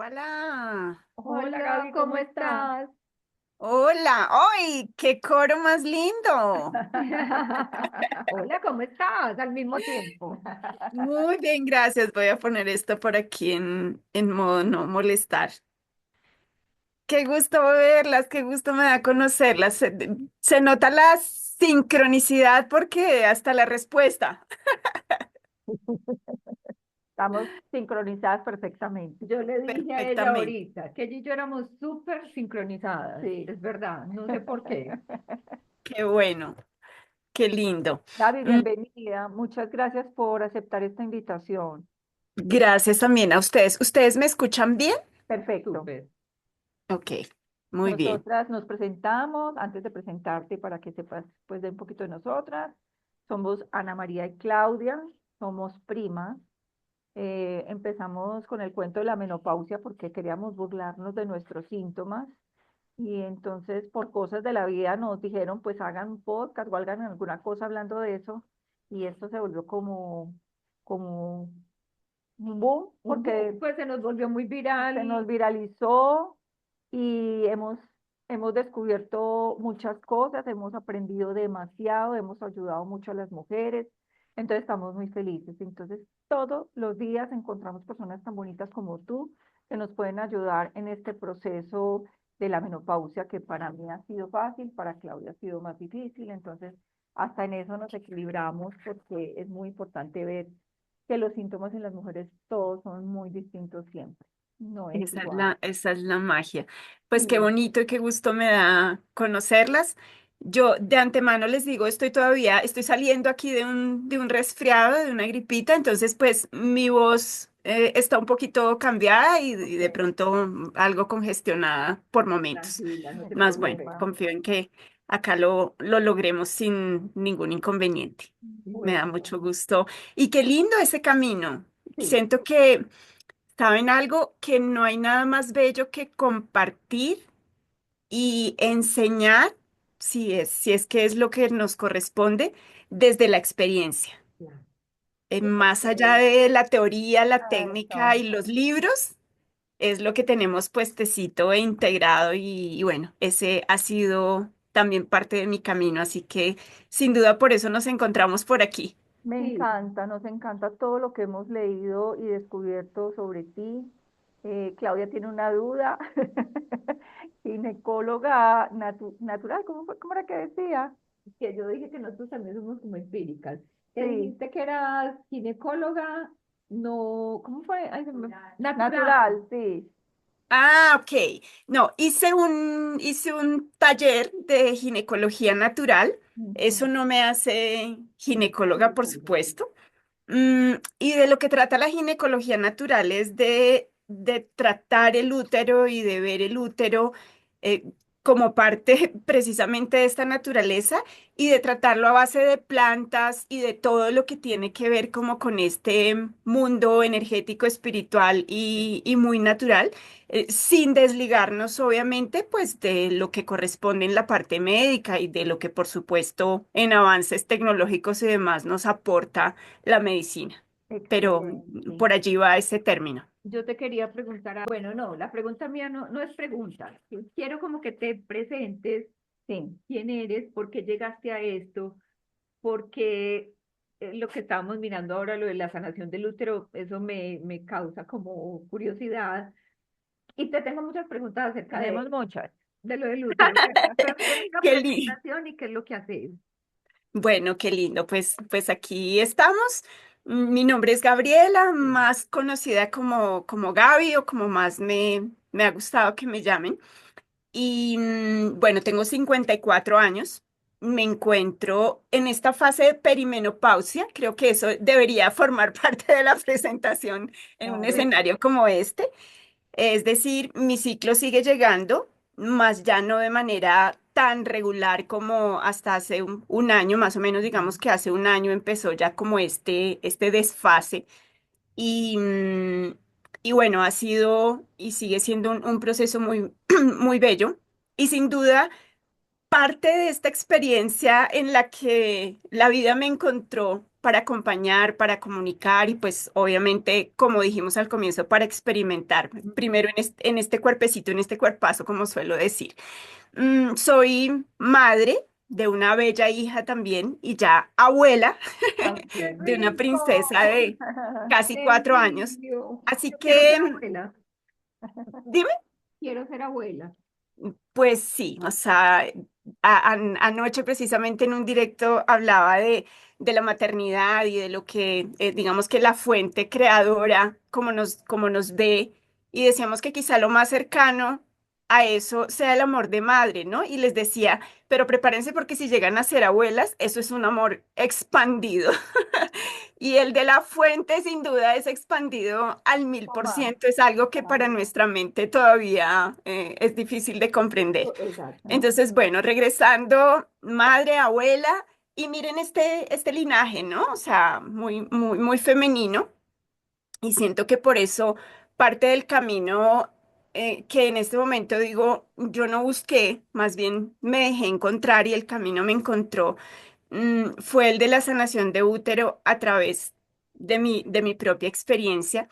Voilà. Hola Hola, Gaby, ¿cómo ¿cómo estás? estás? Hola. ¡Ay, qué coro más lindo! Hola, ¿cómo estás? Al mismo tiempo. Muy bien, gracias. Voy a poner esto por aquí en modo no molestar. Qué gusto verlas, qué gusto me da conocerlas. Se nota la sincronicidad porque hasta la respuesta. Estamos sincronizadas perfectamente. Yo le dije a ella Perfectamente. ahorita que ella y yo éramos súper sincronizadas. Sí. Es verdad, no sé por qué. Qué bueno, qué lindo. Gaby, Mm, bienvenida. Muchas gracias por aceptar esta invitación. Gracias también a ustedes. ¿Ustedes me escuchan bien? Perfecto. Súper. Ok, muy bien. Nosotras nos presentamos, antes de presentarte para que sepas pues de un poquito de nosotras. Somos Ana María y Claudia, somos primas. Empezamos con el cuento de la menopausia porque queríamos burlarnos de nuestros síntomas. Y entonces, por cosas de la vida, nos dijeron, pues hagan un podcast o hagan alguna cosa hablando de eso. Y esto se volvió como un boom, porque Pues se nos volvió muy se nos viral. viralizó y hemos descubierto muchas cosas, hemos aprendido demasiado, hemos ayudado mucho a las mujeres. Entonces, estamos muy felices. Entonces, todos los días encontramos personas tan bonitas como tú que nos pueden ayudar en este proceso de la menopausia, que para mí ha sido fácil, para Claudia ha sido más difícil. Entonces, hasta en eso nos equilibramos porque es muy importante ver que los síntomas en las mujeres todos son muy distintos siempre. No es igual. Esa es la magia. Pues qué Sí. bonito y qué gusto me da conocerlas. Yo de antemano les digo, estoy saliendo aquí de un resfriado, de una gripita, entonces pues mi voz está un poquito cambiada y de Ok, pronto algo congestionada por momentos. tranquila, no No te te Más bueno, preocupes. preocupes. confío en que acá lo logremos sin ningún inconveniente. Me da Bueno, mucho gusto. Y qué lindo ese camino. Sí, Siento que ¿saben algo? Que no hay nada más bello que compartir y enseñar, si es que es lo que nos corresponde, desde la experiencia. claro. Más allá de la teoría, la técnica eso. y los libros, es lo que tenemos puestecito e integrado y bueno, ese ha sido también parte de mi camino, así que sin duda por eso nos encontramos por aquí. Me Sí, encanta, nos encanta todo lo que hemos leído y descubierto sobre ti. Claudia tiene una duda. Ginecóloga natural, ¿cómo era que decía? que yo dije que nosotros también somos como empíricas. Que Sí, dijiste que eras ginecóloga, no, ¿cómo fue? Ay, natural. natural, sí. Ah, ok. No, hice un taller de ginecología natural. Ujú. Eso no me hace ginecóloga, por Ginecóloga. supuesto. Y de lo que trata la ginecología natural es de tratar el útero y de ver el útero eh, como parte precisamente de esta naturaleza y de tratarlo a base de plantas y de todo lo que tiene que ver como con este mundo energético, espiritual y muy natural, sin desligarnos obviamente pues de lo que corresponde en la parte médica y de lo que por supuesto en avances tecnológicos y demás nos aporta la medicina, pero Excelente. por allí va ese término. Yo te quería preguntar, bueno, no, la pregunta mía no es pregunta. Yo quiero como que te presentes Sí. quién eres, por qué llegaste a esto, porque lo que estábamos mirando ahora, lo de la sanación del útero, eso me causa como curiosidad. Y te tengo muchas preguntas acerca Tenemos muchas. de lo del útero. Pero quiero una Qué lindo. presentación y qué es lo que haces. Bueno, qué lindo. Pues aquí estamos. Mi nombre es Gabriela, más conocida como Gaby o como más me ha gustado que me llamen. Y bueno, tengo 54 años. Me encuentro en esta fase de perimenopausia. Creo que eso debería formar parte de la presentación en un Claro. escenario como este. Es decir, mi ciclo sigue llegando, más ya no de manera tan regular como hasta hace un año, más o menos, digamos que hace un año empezó ya como este desfase. Y, y bueno, ha sido y sigue siendo un proceso muy, muy bello. Y sin duda, parte de esta experiencia en la que la vida me encontró para acompañar, para comunicar y pues obviamente, como dijimos al comienzo, para experimentar. Primero en este cuerpecito, en este cuerpazo, como suelo decir. Soy madre de una bella hija también y ya abuela Ay, qué ¡Qué de una princesa rico! de casi ¡Te 4 años. envidio! Así Yo quiero que, ser abuela. dime. Quiero ser abuela. Pues sí, o sea, anoche precisamente en un directo hablaba de la maternidad y de lo que, digamos que la fuente creadora, como nos ve, y decíamos que quizá lo más cercano a eso sea el amor de madre, ¿no? Y les decía, pero prepárense porque si llegan a ser abuelas, eso es un amor expandido. Y el de la fuente sin duda es expandido al mil o por más. ciento, es algo que para Claro. nuestra mente todavía es difícil de comprender. Exacto. Entonces, bueno, regresando, madre, abuela, y miren este linaje, ¿no? O sea, muy femenino, y siento que por eso parte del camino que en este momento digo, yo no busqué, más bien me dejé encontrar y el camino me encontró fue el de la sanación de útero a través de mi propia experiencia.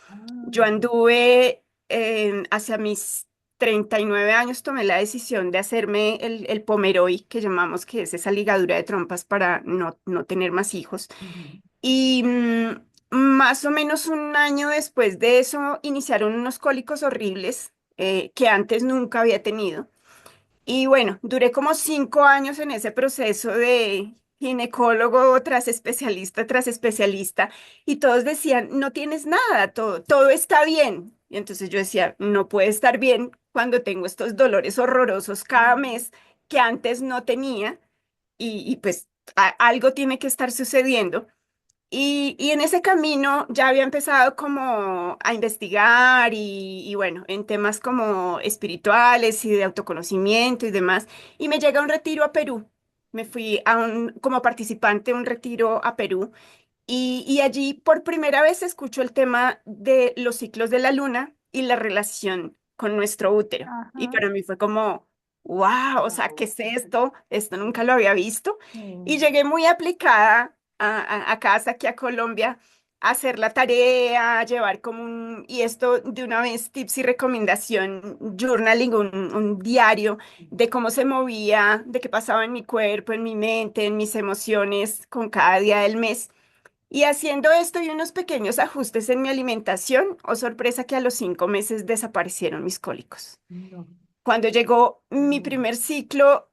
Yo Ah, anduve hacia mis 39 años, tomé la decisión de hacerme el Pomeroy, que llamamos que es esa ligadura de trompas para no tener más hijos. ujú. Y más o menos un año después de eso iniciaron unos cólicos horribles que antes nunca había tenido. Y bueno, duré como 5 años en ese proceso de ginecólogo tras especialista, y todos decían, no tienes nada, todo está bien. Y entonces yo decía, no puede estar bien cuando tengo estos dolores horrorosos cada mes que antes no tenía, y pues algo tiene que estar sucediendo. Y en ese camino ya había empezado como a investigar y bueno, en temas como espirituales y de autoconocimiento y demás. Y me llega un retiro a Perú. Me fui como participante de un retiro a Perú y allí por primera vez escucho el tema de los ciclos de la luna y la relación con nuestro útero. Y Ajá. para mí fue como, wow, o sea, ¿qué Wow. es esto? Esto nunca lo había visto. Y Sí. llegué muy aplicada acá hasta aquí a Colombia a hacer la tarea, a llevar como y esto de una vez, tips y recomendación, journaling, un diario de cómo se movía, de qué pasaba en mi cuerpo, en mi mente, en mis emociones con cada día del mes. Y haciendo esto y unos pequeños ajustes en mi alimentación, oh sorpresa que a los 5 meses desaparecieron mis cólicos. No. Cuando llegó mi primer ciclo,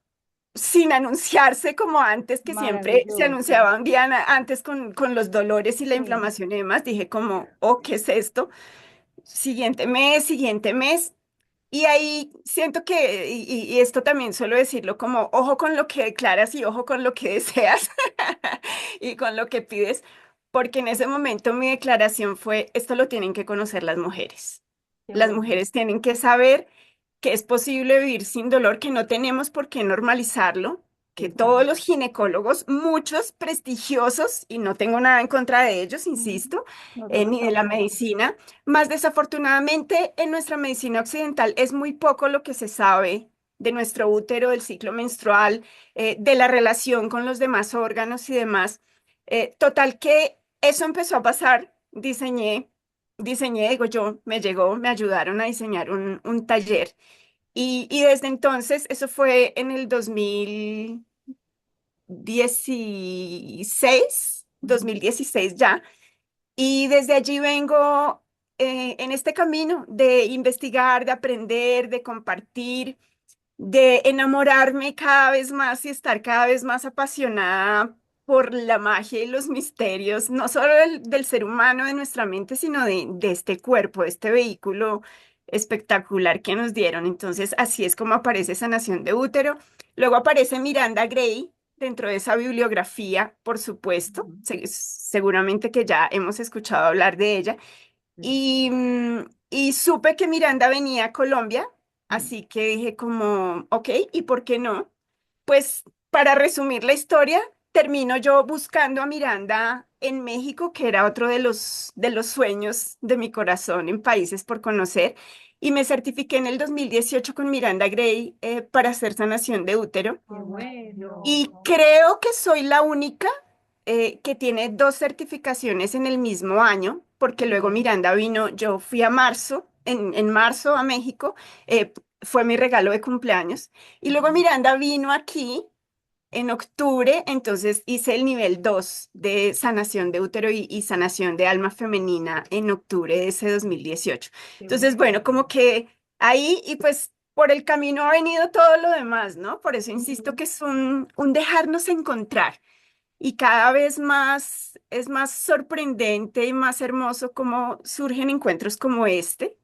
sin anunciarse como antes, que siempre se Maravilloso. anunciaba un día antes con los dolores y la Sí. inflamación y demás, dije como, oh, ¿qué es esto? Siguiente mes. Y ahí siento que, y esto también suelo decirlo como, ojo con lo que declaras y ojo con lo que deseas y con lo que pides, porque en ese momento mi declaración fue, esto lo tienen que conocer las mujeres. Qué Las bueno. mujeres tienen que saber que es posible vivir sin dolor, que no tenemos por qué normalizarlo, que todos Exacto. los ginecólogos, muchos prestigiosos, y no tengo nada en contra de ellos, Ujú. insisto, Nosotros ni de la tampoco. medicina, más desafortunadamente en nuestra medicina occidental es muy poco lo que se sabe de nuestro útero, del ciclo menstrual, de la relación con los demás órganos y demás. Total que eso empezó a pasar, digo yo, me llegó, me ayudaron a diseñar un taller y desde entonces, eso fue en el 2016 Ujú. 2016 ya, y desde allí vengo en este camino de investigar, de aprender, de compartir, de enamorarme cada vez más y estar cada vez más apasionada por la magia y los misterios, no solo del ser humano, de nuestra mente, sino de este cuerpo, de este vehículo espectacular que nos dieron. Entonces, así es como aparece Sanación de Útero. Luego aparece Miranda Gray dentro de esa bibliografía, por supuesto. Ujú. Seguramente que ya hemos escuchado hablar de ella. Sí. Y supe que Miranda venía a Colombia, Mm. así que dije como, ok, ¿y por qué no? Pues para resumir la historia, termino yo buscando a Miranda en México, que era otro de los sueños de mi corazón en países por conocer, y me certifiqué en el 2018 con Miranda Gray para hacer sanación de útero. Qué Ay, bueno. Y maravilloso. creo que soy la única. que tiene dos certificaciones en el mismo año, porque luego Sí. Miranda vino, yo fui a marzo, en marzo a México, fue mi regalo de cumpleaños, y luego Ujú. Miranda vino aquí en octubre, entonces hice el nivel 2 de sanación de útero y sanación de alma femenina en octubre de ese 2018. Qué Entonces, bueno, bueno. como que ahí y pues por el camino ha venido todo lo demás, ¿no? Por eso insisto Ujú. que es un dejarnos encontrar y cada vez más es más sorprendente y más hermoso cómo surgen encuentros como este.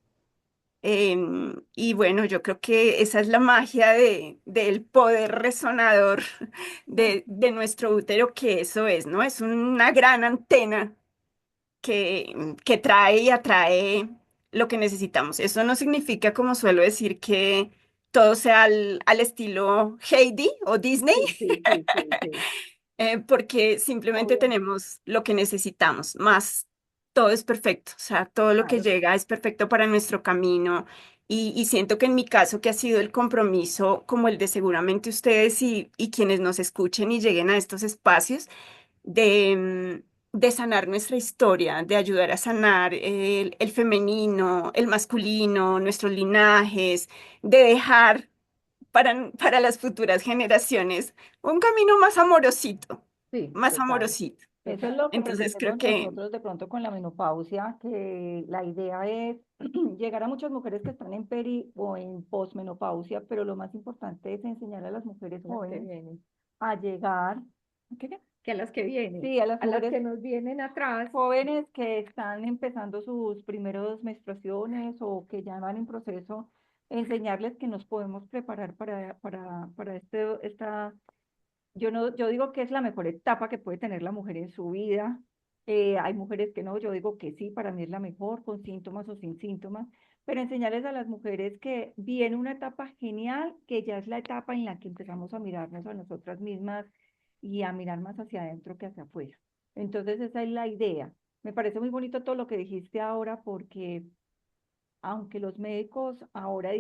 Y bueno, yo creo que esa es la magia del poder resonador de nuestro útero, que eso es, ¿no? Es una gran antena que trae y atrae lo que necesitamos. Eso no significa, como suelo decir, que todo sea al estilo Heidi o Disney, Sí, sí, sí, sí, sí. porque simplemente Obvio. tenemos lo que necesitamos, más todo es perfecto, o sea, todo lo que Claro. llega es perfecto para nuestro camino y siento que en mi caso, que ha sido el compromiso como el de seguramente ustedes y quienes nos escuchen y lleguen a estos espacios, de sanar nuestra historia, de ayudar a sanar el femenino, el masculino, nuestros linajes, de dejar para las futuras generaciones un camino más amorosito, Sí, más total, amorosito. Eso es total. lo que Entonces creo pretendemos que nosotros de pronto con la menopausia, que la idea es llegar a muchas mujeres que están en peri o en posmenopausia, pero lo más importante es enseñar a las mujeres Las que jóvenes vienen. a llegar, ¿qué? Que a las que vienen, Sí, a las a las mujeres que nos vienen atrás. jóvenes que están empezando sus primeros menstruaciones o que ya van en proceso, enseñarles que nos podemos preparar para esta yo no, yo digo que es la mejor etapa que puede tener la mujer en su vida. Hay mujeres que no, yo digo que sí, para mí es la mejor, con síntomas o sin síntomas, pero enseñarles a las mujeres que viene una etapa genial, que ya es la etapa en la que empezamos a mirarnos a nosotras mismas y a mirar más hacia adentro que hacia afuera. Entonces esa es la idea. Me parece muy bonito todo lo que dijiste ahora porque aunque los médicos ahora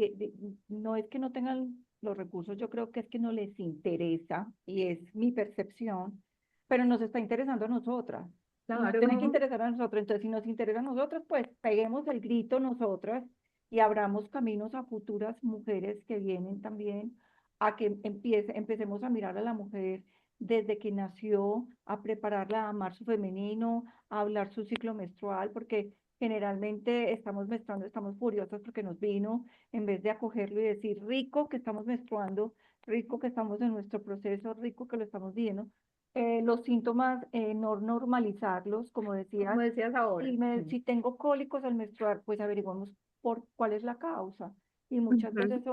no es que no tengan los recursos, yo creo que es que no les interesa, y es mi percepción, pero nos está interesando a nosotras. Y nos tiene que Claro. interesar a nosotros. Entonces, si nos interesa a nosotros, pues peguemos el grito nosotras y abramos caminos a futuras mujeres que vienen también a que empecemos a mirar a la mujer desde que nació, a prepararla a amar su femenino, a hablar su ciclo menstrual, porque generalmente estamos menstruando, estamos furiosas porque nos vino, en vez de acogerlo y decir, rico que estamos menstruando, rico que estamos en nuestro proceso, rico que lo estamos viendo. Los síntomas, no normalizarlos, como Como decías, decías ahora. si tengo cólicos al menstruar, pues averiguamos por cuál es la causa. Y muchas ujú, veces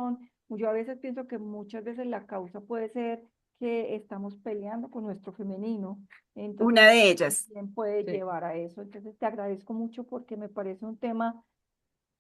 yo a veces pienso que muchas veces la causa puede ser que estamos peleando con nuestro femenino. Entonces, una de ellas. también puede Sí. llevar a eso. Entonces, te agradezco mucho porque me parece un tema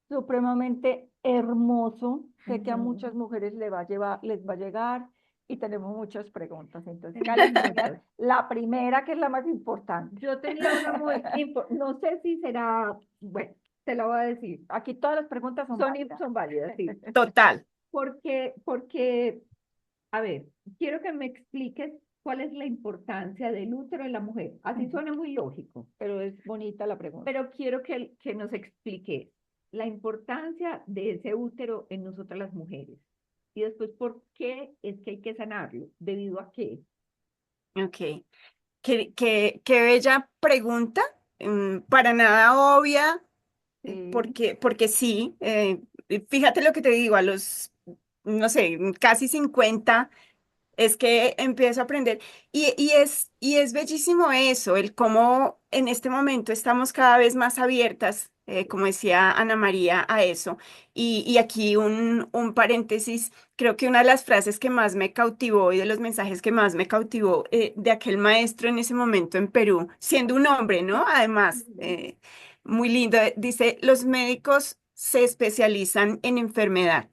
supremamente hermoso. Sé que a Ujú. muchas mujeres les va a llegar y tenemos muchas preguntas. Entonces, Tenemos Cali, tenías muchas. la primera, que es la más importante. Yo tenía una muy no sé si será, bueno, te la voy a decir. Aquí todas las preguntas son válidas. Son válidas, sí. Total. Porque, a ver, quiero que me expliques cuál es la importancia del útero en la mujer. Así Ujú. suena muy lógico, Pero es bonita la pregunta. pero quiero que nos explique la importancia de ese útero en nosotras las mujeres. Y después, ¿por qué es que hay que sanarlo? ¿Debido a qué? Ok. Qué bella pregunta, para nada obvia, Sí, porque sí, fíjate lo que te digo, a los, no sé, casi 50. Es que empiezo a aprender y es bellísimo eso, el cómo en este momento estamos cada vez más abiertas, como decía Ana María, a eso. Y aquí un paréntesis, creo que una de las frases que más me cautivó y de los mensajes que más me cautivó, de aquel maestro en ese momento en Perú, siendo un hombre, ¿no? Además, muy lindo, dice, los médicos se especializan en enfermedad.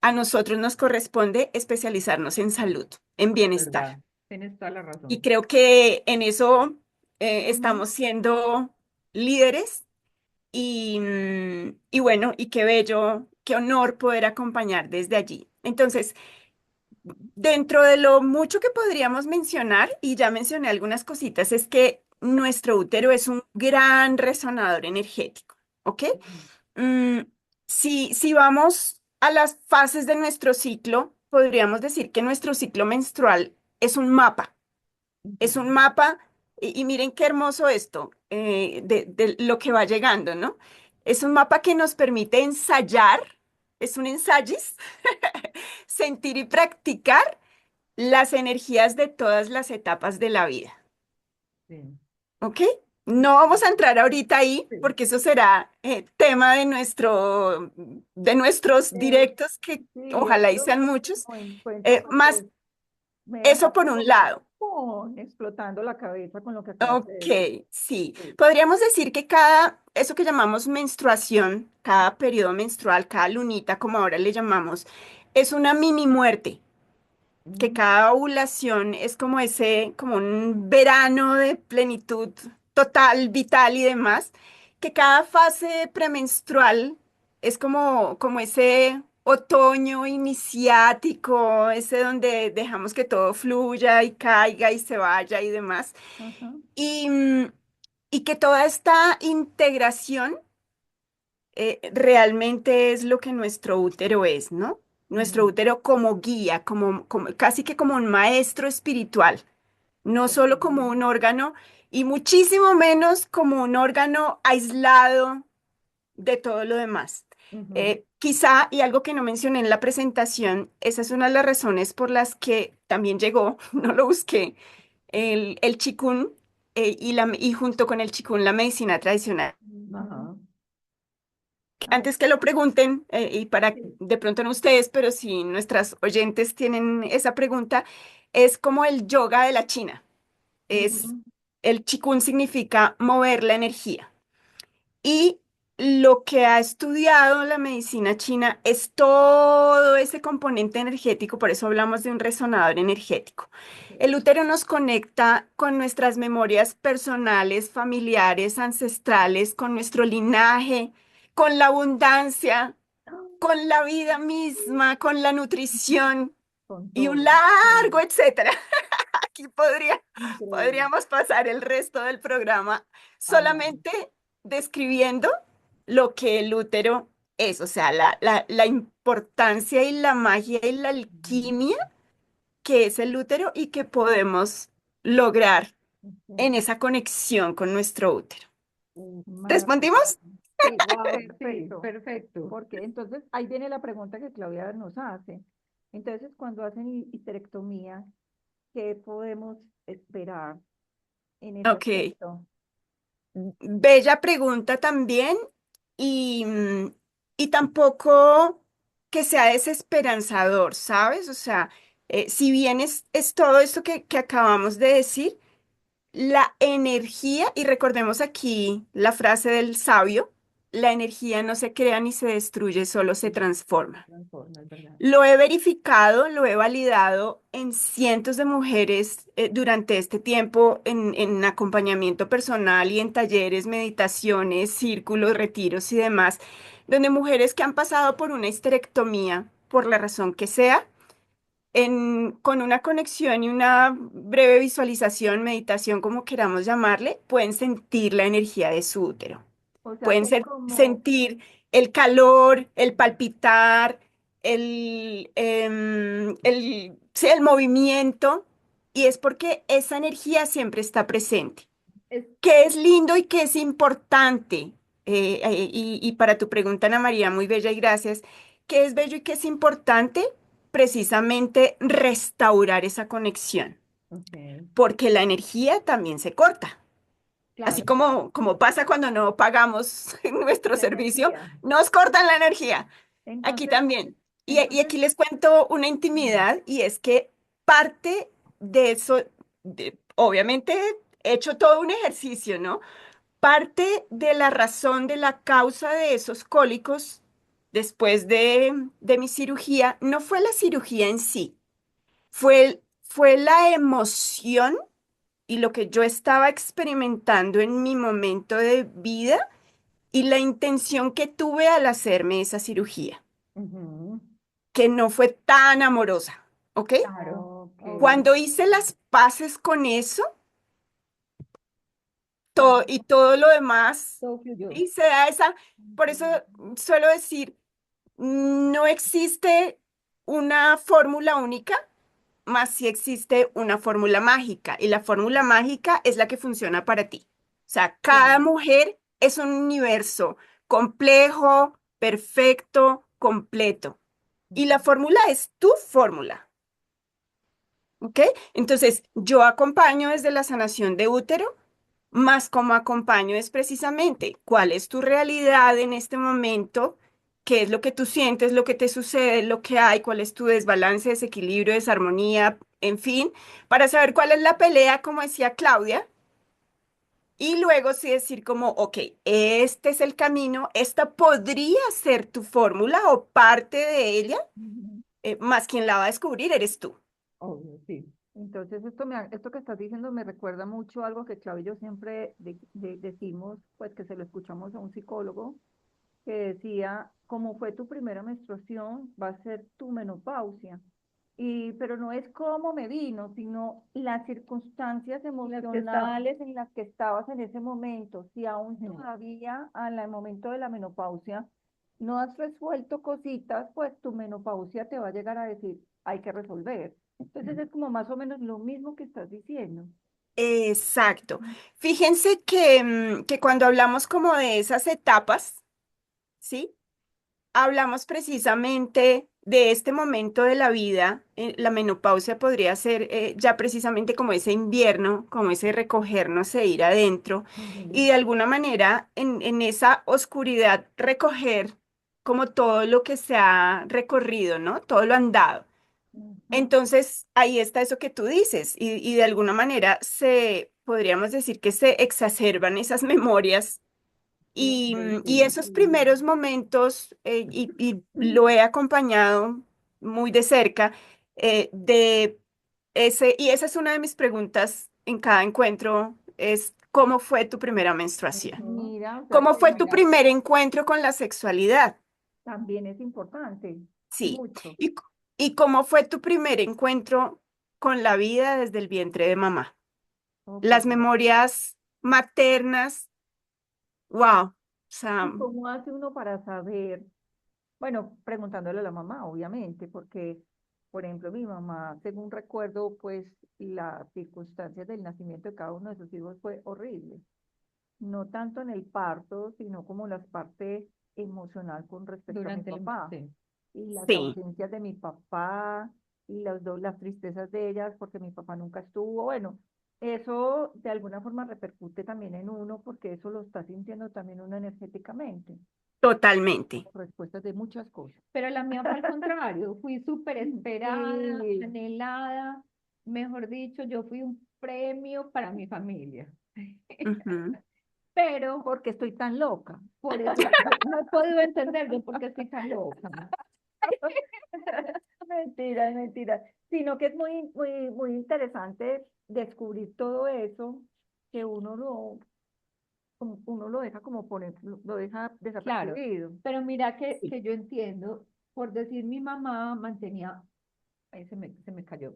A nosotros nos corresponde especializarnos en salud, en Es bienestar. verdad, tienes toda la Y razón. creo que en eso ujú, estamos siendo líderes y bueno, y qué bello, qué honor poder acompañar desde allí. Entonces, dentro de lo mucho que podríamos mencionar, y ya mencioné algunas cositas, es que nuestro útero es un gran resonador energético, ¿ok? Ujú, Mm, si vamos a las fases de nuestro ciclo, podríamos decir que nuestro ciclo menstrual es un mapa. Es un ujú, mapa, y miren qué hermoso esto, de lo que va llegando, ¿no? Es un mapa que nos permite ensayar, es un ensayis, sentir y practicar las energías de todas las etapas de la vida, sí, ¿ok? No vamos a entrar ahorita ahí sí. porque eso será tema de nuestros Eh, directos, que sí, ojalá y eso sean lo muchos. tomo en cuenta Más porque me eso dejaste por un lado. explotando la cabeza con lo que acabas de Ok, decir. sí. Sí. Podríamos decir que eso que llamamos menstruación, cada periodo menstrual, cada lunita, como ahora le llamamos, es una mini muerte, que Mm, cada ovulación es como como un verano de plenitud total, vital y demás, que cada fase premenstrual es como ese otoño iniciático, ese donde dejamos que todo fluya y caiga y se vaya y demás. Ajá. Y, y que toda esta integración realmente es lo que nuestro útero es, ¿no? Nuestro ujú, útero como guía, casi que como un maestro espiritual, no ok, solo como un órgano y muchísimo menos como un órgano aislado de todo lo demás. ujú, Quizá, y algo que no mencioné en la presentación, esa es una de las razones por las que también llegó, no lo busqué, el Qigong, y junto con el Qigong la medicina tradicional. Ujú. ajá, Ay, Antes que lo pregunten, y para sí. de pronto no ustedes, pero si nuestras oyentes tienen esa pregunta, es como el yoga de la China. Es, Ujú. el Qigong significa mover la energía. Y lo que ha estudiado la medicina china es todo ese componente energético, por eso hablamos de un resonador energético. El ok. útero nos conecta con nuestras memorias personales, familiares, ancestrales, con nuestro linaje, con la abundancia, con la vida misma, con la nutrición Con y un todo. largo Sí. etcétera. Aquí Increíble. podríamos pasar el resto del programa Hablando. solamente describiendo lo que el útero es, o sea, la importancia y la magia y la Ujú, alquimia que es el útero y que podemos lograr en Ok. esa conexión con nuestro útero. Maravilloso. ¿Respondimos? sí, sí, Perfecto. perfecto. Porque entonces ahí viene la pregunta que Claudia nos hace. Entonces, cuando hacen histerectomía, ¿qué podemos esperar en ese Ok. aspecto? Bella pregunta también, y tampoco que sea desesperanzador, ¿sabes? O sea, si bien es todo esto que acabamos de decir, la energía, y recordemos aquí la frase del sabio, la energía no se crea ni se destruye, solo se Se transforma. transforma, es verdad. Lo he verificado, lo he validado en cientos de mujeres durante este tiempo en acompañamiento personal y en talleres, meditaciones, círculos, retiros y demás, donde mujeres que han pasado por una histerectomía, por la razón que sea, con una conexión y una breve visualización, meditación, como queramos llamarle, pueden sentir la energía de su útero. O sea Pueden que es como, sentir el calor, el palpitar, sí, el movimiento, y es porque esa energía siempre está presente. Es, ¿Qué es lindo y qué es importante? Y para tu pregunta, Ana María, muy bella y gracias. ¿Qué es bello y qué es importante? Precisamente restaurar esa conexión, ok, porque la energía también se corta. Así claro, como pasa cuando no pagamos nuestro la servicio, energía. nos cortan la energía. Aquí entonces, también. Y entonces, aquí les cuento una Ujú, intimidad, y es que parte de eso, obviamente he hecho todo un ejercicio, ¿no? Parte de la razón, de la causa de esos cólicos después de mi cirugía no fue la cirugía en sí, fue la emoción y lo que yo estaba experimentando en mi momento de vida y la intención que tuve al hacerme esa cirugía, ujú, que no fue tan amorosa. ¿ok? Claro, Ok, ok. Cuando hice las paces con eso, todo, Claro, y todo lo demás, todo fluyó. y se da esa, por eso suelo decir, no existe una fórmula única, más si existe una fórmula mágica, y la fórmula mágica es la que funciona para ti. O sea, cada Claro. mujer es un universo complejo, perfecto, completo. Y la fórmula es tu fórmula, ¿ok? Entonces, yo acompaño desde la sanación de útero, más como acompaño es precisamente cuál es tu realidad en este momento, qué es lo que tú sientes, lo que te sucede, lo que hay, cuál es tu desbalance, desequilibrio, desarmonía, en fin, para saber cuál es la pelea, como decía Claudia, y luego sí decir como, ok, este es el camino, esta podría ser tu fórmula o parte de ella, Ujú. más quien la va a descubrir eres tú. Obvio, sí. entonces esto que estás diciendo me recuerda mucho a algo que Claudio y yo siempre decimos, pues que se lo escuchamos a un psicólogo, que decía, como fue tu primera menstruación, va a ser tu menopausia. Pero no es cómo me vino, sino las circunstancias Las que está. emocionales en las que estabas en ese momento. Si aún Ujú. todavía al momento de la menopausia no has resuelto cositas, pues tu menopausia te va a llegar a decir, hay que resolver. Entonces es como más o menos lo mismo que estás diciendo. Exacto. Fíjense que, que cuando hablamos como de esas etapas, ¿sí? Hablamos precisamente de este momento de la vida. La menopausia podría ser ya precisamente como ese invierno, como ese recogernos e ir adentro Ujú. y de alguna manera en esa oscuridad recoger como todo lo que se ha recorrido, ¿no? Todo lo andado. Ujú. Entonces, ahí está eso que tú dices y de alguna manera podríamos decir que se exacerban esas memorias y Sí. esos primeros momentos, y lo he acompañado muy de cerca, de y esa es una de mis preguntas en cada encuentro, es ¿cómo fue tu primera menstruación? Ujú. Mira, o sea ¿Cómo que fue tu primer encuentro con la sexualidad? también es importante, Sí. mucho. ¿Y, y cómo fue tu primer encuentro con la vida desde el vientre de mamá? Ok. Las memorias maternas, wow. O sea, ¿Y cómo hace uno para saber? Bueno, preguntándole a la mamá, obviamente, porque, por ejemplo, mi mamá, según recuerdo, pues las circunstancias del nacimiento de cada uno de sus hijos fue horrible. No tanto en el parto, sino como las partes emocional con respecto a mi Durante el... papá. Sí. Y las sí. ausencias de mi papá, y las tristezas de ellas, porque mi papá nunca estuvo. Bueno, eso de alguna forma repercute también en uno, porque eso lo está sintiendo también uno energéticamente, Totalmente. respuestas de muchas cosas. Pero la mía fue al contrario, fui súper esperada, Sí, anhelada, mejor dicho, yo fui un premio para mi familia. Ujú. Pero porque estoy tan loca. por eso yo no he podido entender yo por qué estoy tan loca. Mentira, mentira. Sino que es muy interesante descubrir todo eso que uno lo deja como poner, lo deja Claro, desapercibido. pero mira Sí. que yo entiendo, por decir mi mamá mantenía, ahí se me cayó,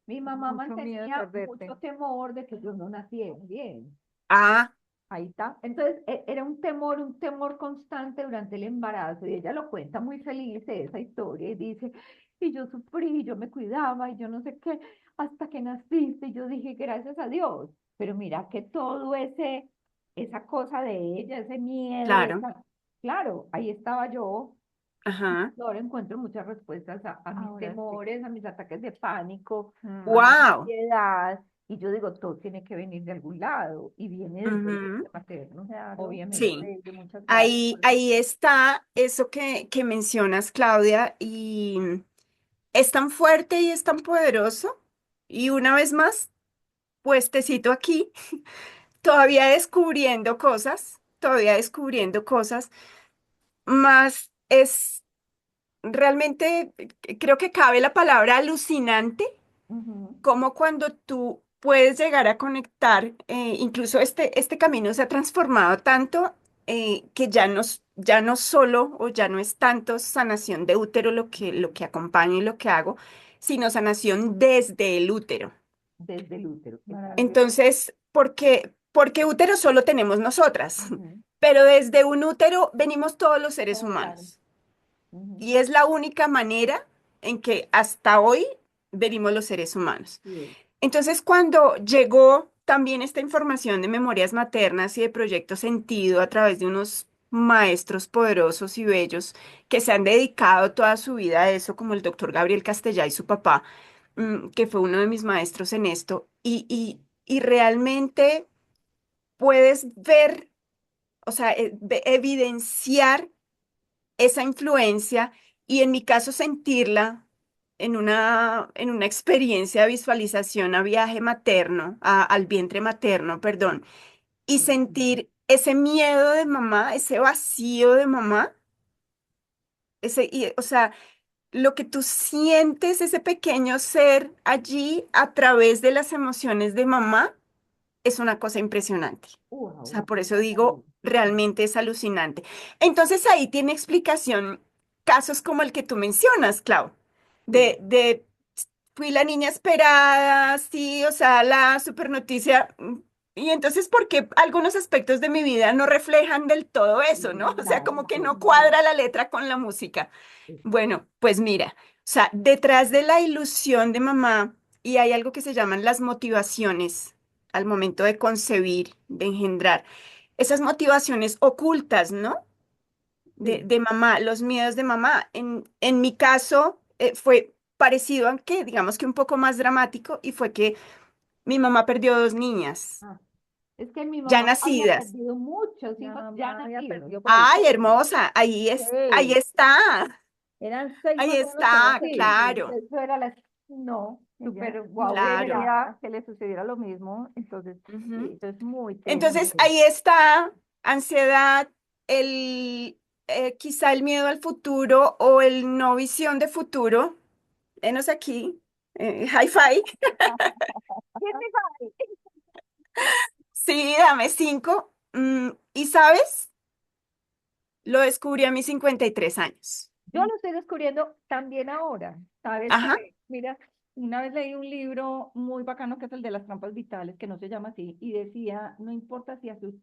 mi mamá Mucho miedo de mantenía perderte. mucho temor de que yo no naciera bien. Ah, Ahí está. Entonces, era un temor constante durante el embarazo, y ella lo cuenta muy feliz de esa historia, y dice, y yo sufrí, yo me cuidaba, y yo no sé qué, hasta que naciste, y yo dije, gracias a Dios, pero mira que todo esa cosa de ella, ese miedo, claro. esa, claro, ahí estaba yo, Ajá. ahora encuentro muchas respuestas a mis Ahora sí. temores, a mis ataques de pánico, a mi Wow. ansiedad, y yo digo, todo tiene que venir de algún lado, y viene desde el Sí, vientre Ujú. materno, claro, qué Sí. obviamente. bello, muchas gracias Ahí, por eso. ahí está eso que mencionas, Claudia, y es tan fuerte y es tan poderoso. Y una vez más, pues te cito aquí, todavía descubriendo cosas, más es realmente, creo que cabe la palabra alucinante Ujú, como cuando tú puedes llegar a conectar, incluso este camino se ha transformado tanto que ya no solo o ya no es tanto sanación de útero lo que acompaño y lo que hago, sino sanación desde el útero. Desde el útero. Maravilloso. Entonces, porque útero solo tenemos nosotras, Ujú, pero desde un útero venimos todos los seres Oh, claro. humanos. ujú. Y es la única manera en que hasta hoy venimos los seres humanos. Sí es. Entonces, cuando llegó también esta información de memorias maternas y de Proyecto Sentido a través de unos maestros poderosos y bellos que se han dedicado toda su vida a eso, como el doctor Gabriel Castellá y su papá, que fue uno de mis maestros en esto, y realmente puedes ver, o sea, evidenciar esa influencia y en mi caso sentirla en una experiencia de visualización a viaje materno, al vientre materno, perdón, y Sí. sentir ese miedo de mamá, ese vacío de mamá, o sea, lo que tú sientes, ese pequeño ser allí a través de las emociones de mamá, es una cosa impresionante. O sea, Wow, por eso maravilloso. digo, realmente es alucinante. Entonces ahí tiene explicación casos como el que tú mencionas, Clau, Sí. de fui la niña esperada, sí, o sea, la super noticia. Y entonces, ¿por qué algunos aspectos de mi vida no reflejan del todo eso, no? O sea, Claro, como que sí, no cuadra la letra con la música. sí. Bueno, pues mira, o sea, detrás de la ilusión de mamá, y hay algo que se llaman las motivaciones al momento de concebir, de engendrar, esas motivaciones ocultas, ¿no? Sí. De mamá, los miedos de mamá. En mi caso fue parecido, aunque digamos que un poco más dramático, y fue que mi mamá perdió dos niñas, Ah, es que mi ya mamá había nacidas. perdido muchos Mi hijos ya mamá había nacidos. perdido por ahí Ay, seis. hermosa, ahí Seis. está, Eran seis ahí más o menos, tenía está, seis. Sí, claro, eso era la No, ella super no guau de claro. quería ella. que le sucediera lo mismo, entonces, sí, Ujú. eso es muy Entonces, triste. ahí está ansiedad, el, quizá el miedo al futuro o el no visión de futuro. Venos aquí, high five. ¿Quién me sabe? Sí, dame cinco. ¿Y sabes? Lo descubrí a mis 53 años. Yo lo estoy descubriendo también ahora, ¿sabes Ajá, qué? Mira, una vez leí un libro muy bacano que es el de las trampas vitales, que no se llama así, y decía, no importa si a tus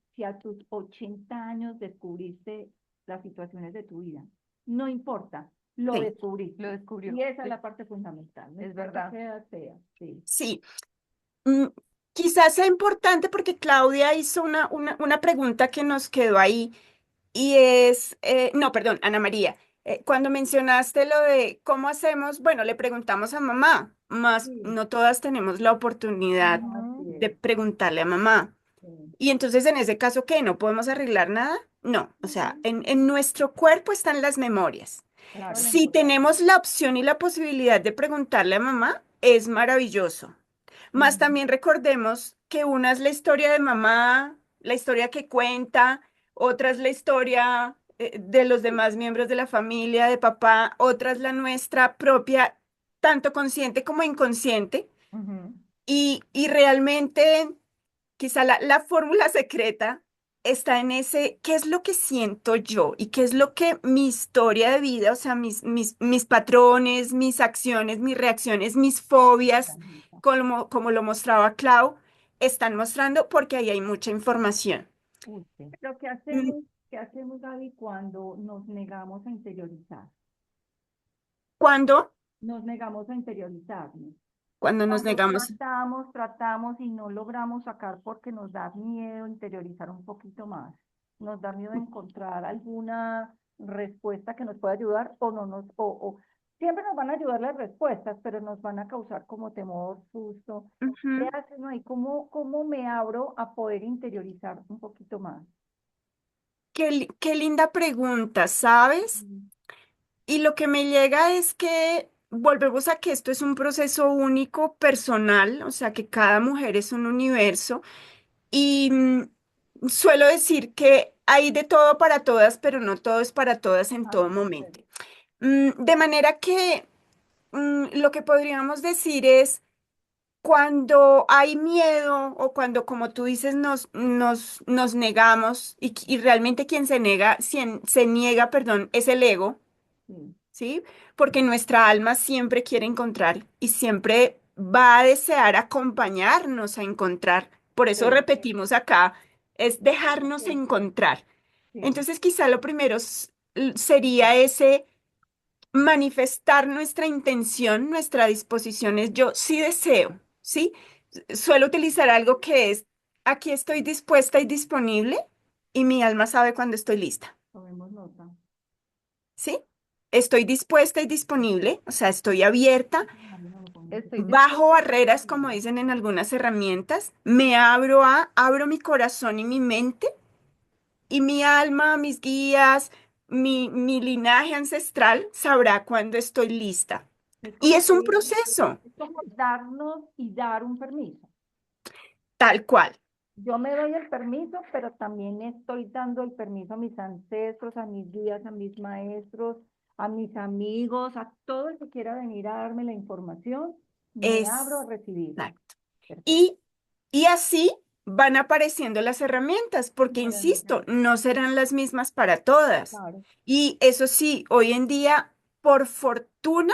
80 años descubriste las situaciones de tu vida, no importa, lo sí, descubriste. Lo descubrió. Y esa es Sí, la parte fundamental, no es importa verdad. qué edad sea, sí. sí. Mm, Quizás sea importante porque Claudia hizo una pregunta que nos quedó ahí y es, no, perdón, Ana María, cuando mencionaste lo de cómo hacemos, bueno, le preguntamos a mamá, más Sí, no todas tenemos la oportunidad Ujú. así de es. preguntarle a mamá. Sí. Y entonces en ese caso, ¿qué? ¿No podemos arreglar nada? No, o sea, No, en nuestro cuerpo están las memorias. eso es Claro. lo Si importante. tenemos la opción y la posibilidad de preguntarle a mamá, es maravilloso. Más Ujú. también recordemos que una es la historia de mamá, la historia que cuenta, otra es la historia de los demás miembros de la familia, de papá, otra es la nuestra propia, tanto consciente como inconsciente. Ujú. Y realmente quizá la fórmula secreta está en ese, ¿qué es lo que siento yo? ¿Y qué es lo que mi historia de vida, o sea, mis patrones, mis acciones, mis reacciones, mis fobias, como lo mostraba Clau, están mostrando? Porque ahí hay mucha información. Uy, sí. Pero Mm, qué hacemos, Gaby, cuando nos negamos a interiorizar? ¿Cuándo? Nos negamos a interiorizarnos. Cuando nos Cuando negamos. tratamos y no logramos sacar porque nos da miedo interiorizar un poquito más. Nos da miedo encontrar alguna respuesta que nos pueda ayudar o no nos, o siempre nos van a ayudar las respuestas, pero nos van a causar como temor, susto. ¿Qué Ujú. hacen ahí? ¿Cómo me abro a poder interiorizar un poquito más? Qué linda pregunta, ¿sabes? Mm. Y lo que me llega es que volvemos a que esto es un proceso único, personal, o sea, que cada mujer es un universo. Y suelo decir que hay de todo para todas, pero no todo es para todas en Ah, todo ok. momento. De manera que lo que podríamos decir es cuando hay miedo o cuando, como tú dices, nos negamos y realmente quien se niega, perdón, es el ego. Sí. ¿sí? Porque nuestra alma siempre quiere encontrar y siempre va a desear acompañarnos a encontrar. Por eso Sí, repetimos acá, es dejarnos sí, encontrar. sí. Entonces, quizá lo primero sería ese manifestar nuestra intención, nuestra disposición es yo sí deseo, ¿sí? Suelo utilizar algo que es, aquí estoy dispuesta y disponible y mi alma sabe cuando estoy lista, Tomemos nota. ¿sí? Estoy dispuesta y disponible, o sea, estoy abierta, María, no lo pongas así. Estoy bajo dispuesta. barreras, como dicen en algunas herramientas, me abro mi corazón y mi mente y mi alma, mis guías, mi linaje ancestral sabrá cuándo estoy lista. Es Y como es un pedir, proceso, es como darnos y dar un permiso. tal cual. Yo me doy el permiso, pero también estoy dando el permiso a mis ancestros, a mis guías, a mis maestros, a mis amigos, a todo el que quiera venir a darme la información, me abro a recibirla. Exacto. Perfecto. Y, y así van apareciendo las herramientas, porque, insisto, no serán las mismas para todas. Claro, Y eso sí, hoy en día, por fortuna,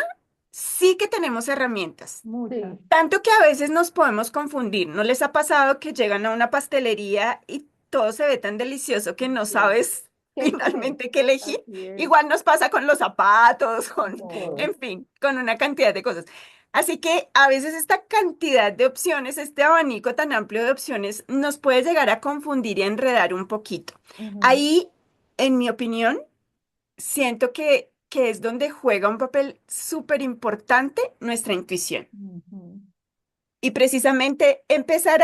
sí que tenemos herramientas. muchas. Sí, Tanto que a veces nos podemos confundir. ¿No les ha pasado que llegan a una pastelería y todo se ve tan delicioso que no Sí, sabes ¿qué comer? finalmente qué elegir? así es. Igual nos pasa con los zapatos, Con en todo. fin, con una cantidad de cosas. Así que a veces esta cantidad de opciones, este abanico tan amplio de opciones, nos puede llegar a confundir y a enredar un poquito. Ujú, Ahí, en mi opinión, siento que es donde juega un papel súper importante nuestra intuición. Ujú, Y precisamente empezar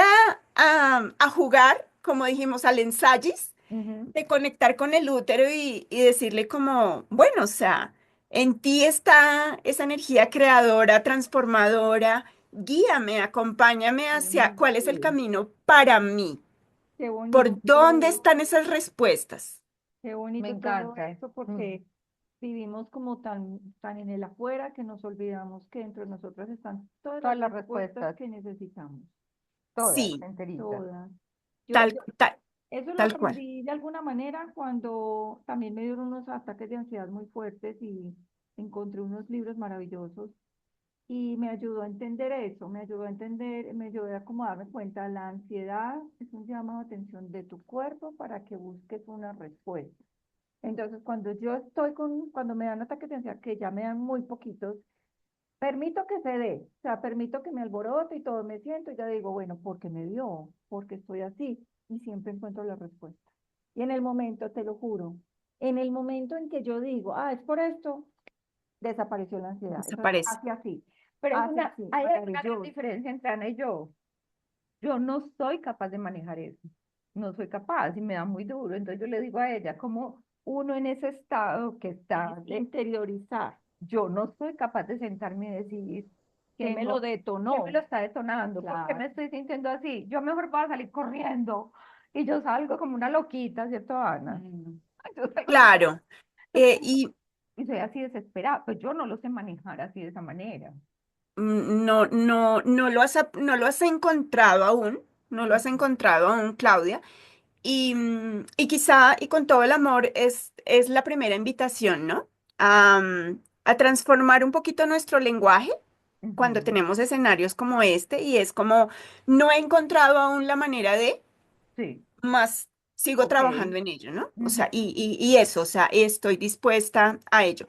a jugar, como dijimos, al ensayis, ujú. de conectar con el útero y decirle como, bueno, o sea, en ti está esa energía creadora, transformadora, guíame, acompáñame hacia cuál es el sí, camino para mí, qué por dónde bonito. están esas respuestas. Qué Me bonito todo encanta. eso Mm. porque vivimos como tan en el afuera que nos olvidamos que dentro de nosotras están todas Todas las las respuestas respuestas, que necesitamos, todas, Sí, enteritas. todas. Yo, tal, yo tal, eso lo tal cual. aprendí de alguna manera cuando también me dieron unos ataques de ansiedad muy fuertes y encontré unos libros maravillosos y me ayudó a entender eso, me ayudó a entender, me ayudó a como darme cuenta, la ansiedad es un llamado de atención de tu cuerpo para que busques una respuesta. Entonces, cuando me dan ataques de ansiedad, que ya me dan muy poquitos, permito que se dé, o sea, permito que me alborote y todo, me siento y ya digo, bueno, ¿por qué me dio? ¿Porque estoy así? Y siempre encuentro la respuesta. Y en el momento, te lo juro, en el momento en que yo digo, es por esto, desapareció la ansiedad. Entonces, Desaparece. Pero hace así, hay una gran maravilloso. diferencia entre Ana y yo. Yo no soy capaz de manejar eso. No soy capaz y me da muy duro. Entonces yo le digo a ella, como uno en ese estado que está Es de, interiorizar yo no soy capaz de sentarme y decir, que me lo ¿qué me lo detonó. está detonando? ¿Por qué me Claro. estoy sintiendo así? Yo mejor voy a salir corriendo y yo salgo como una loquita, ¿cierto, Ana? Mm. Yo salgo Claro. Y y soy así desesperada, pues yo no lo sé manejar así de esa manera. no no lo has encontrado aún, no lo has Ujú. encontrado aún, Claudia. Y quizá, y con todo el amor, es la primera invitación, ¿no? A transformar un poquito nuestro lenguaje cuando Ujú. tenemos escenarios como este, y es como, no he encontrado aún la manera de, Sí, más sigo ok. trabajando en ello, ¿no? O sea, Ujú. y eso, o sea, estoy dispuesta a ello.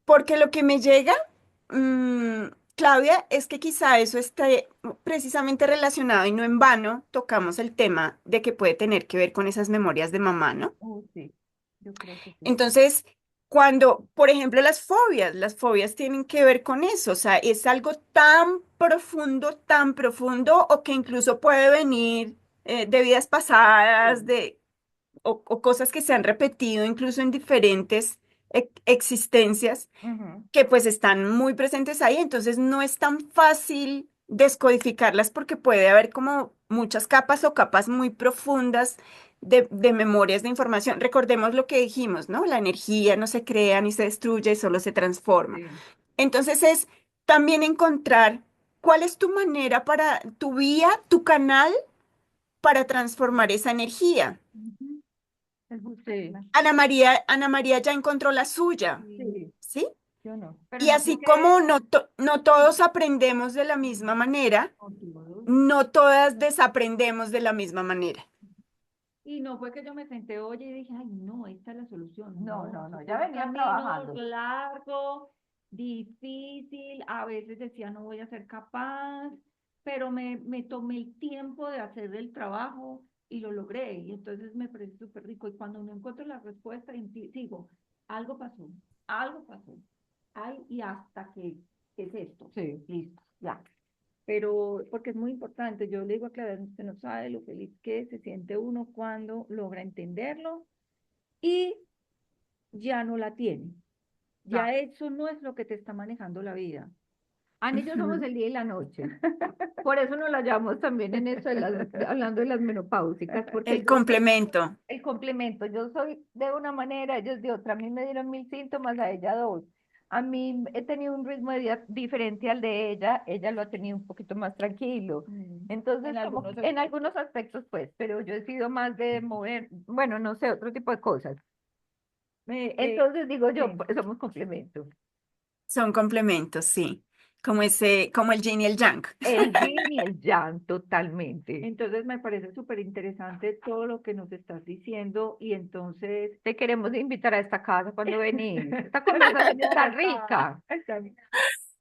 Porque lo que me llega, mm, Claudia, es que quizá eso esté precisamente relacionado y no en vano tocamos el tema de que puede tener que ver con esas memorias de mamá, ¿no? Sí, yo creo que sí. Entonces, cuando, por ejemplo, las fobias tienen que ver con eso, o sea, es algo tan profundo, o que incluso puede venir de vidas pasadas, Sí. o cosas que se han repetido incluso en diferentes existencias Ujú. que pues están muy presentes ahí, entonces no es tan fácil descodificarlas porque puede haber como muchas capas o capas muy profundas de memorias de información. Recordemos lo que dijimos, ¿no? La energía no se crea ni se destruye, solo se transforma. Sí. Entonces es también encontrar cuál es tu manera para, tu vía, tu canal para transformar esa energía. Ujú. Es Sí, buscarla. Ana María ya encontró la suya, Sí. sí. ¿sí? eso no. Pero Y no sé así qué como no todos aprendemos de la misma manera, motivó. no todas desaprendemos de la misma manera. Y no fue que yo me senté, oye, y dije, ay, no, esta es la solución. No, No, no, eso no, fue ya un venían camino trabajando. largo, difícil, a veces decía, no voy a ser capaz, pero me tomé el tiempo de hacer el trabajo y lo logré. Y entonces me parece súper rico. Y cuando no encuentro la respuesta, digo, algo pasó, algo pasó. Ay, y hasta que, ¿qué es esto? Sí. Listo, ya. Pero porque es muy importante, yo le digo a Clara, usted no sabe lo feliz que se siente uno cuando logra entenderlo y ya no la tiene. Ah, Ya eso no es lo que te está manejando la vida. Ana y yo somos Ujú. el día y la noche. Por eso nos la llamamos también en eso hablando de las menopáusicas, porque El yo soy complemento. el complemento. Yo soy de una manera, ellos de otra. A mí me dieron 1000 síntomas, a ella dos. A mí he tenido un ritmo de vida diferente al de ella lo ha tenido un poquito más tranquilo. Entonces, en como algunos en algunos aspectos, pues, pero yo he sido más de mover, bueno, no sé, otro tipo de cosas. Entonces digo yo, sí. pues, somos complementos. Son complementos, sí. Como el yin y el yang. El yin y el yang, totalmente. Entonces me parece súper interesante todo lo que nos estás diciendo y entonces Te queremos invitar a esta casa cuando venís. Esta conversación está rica.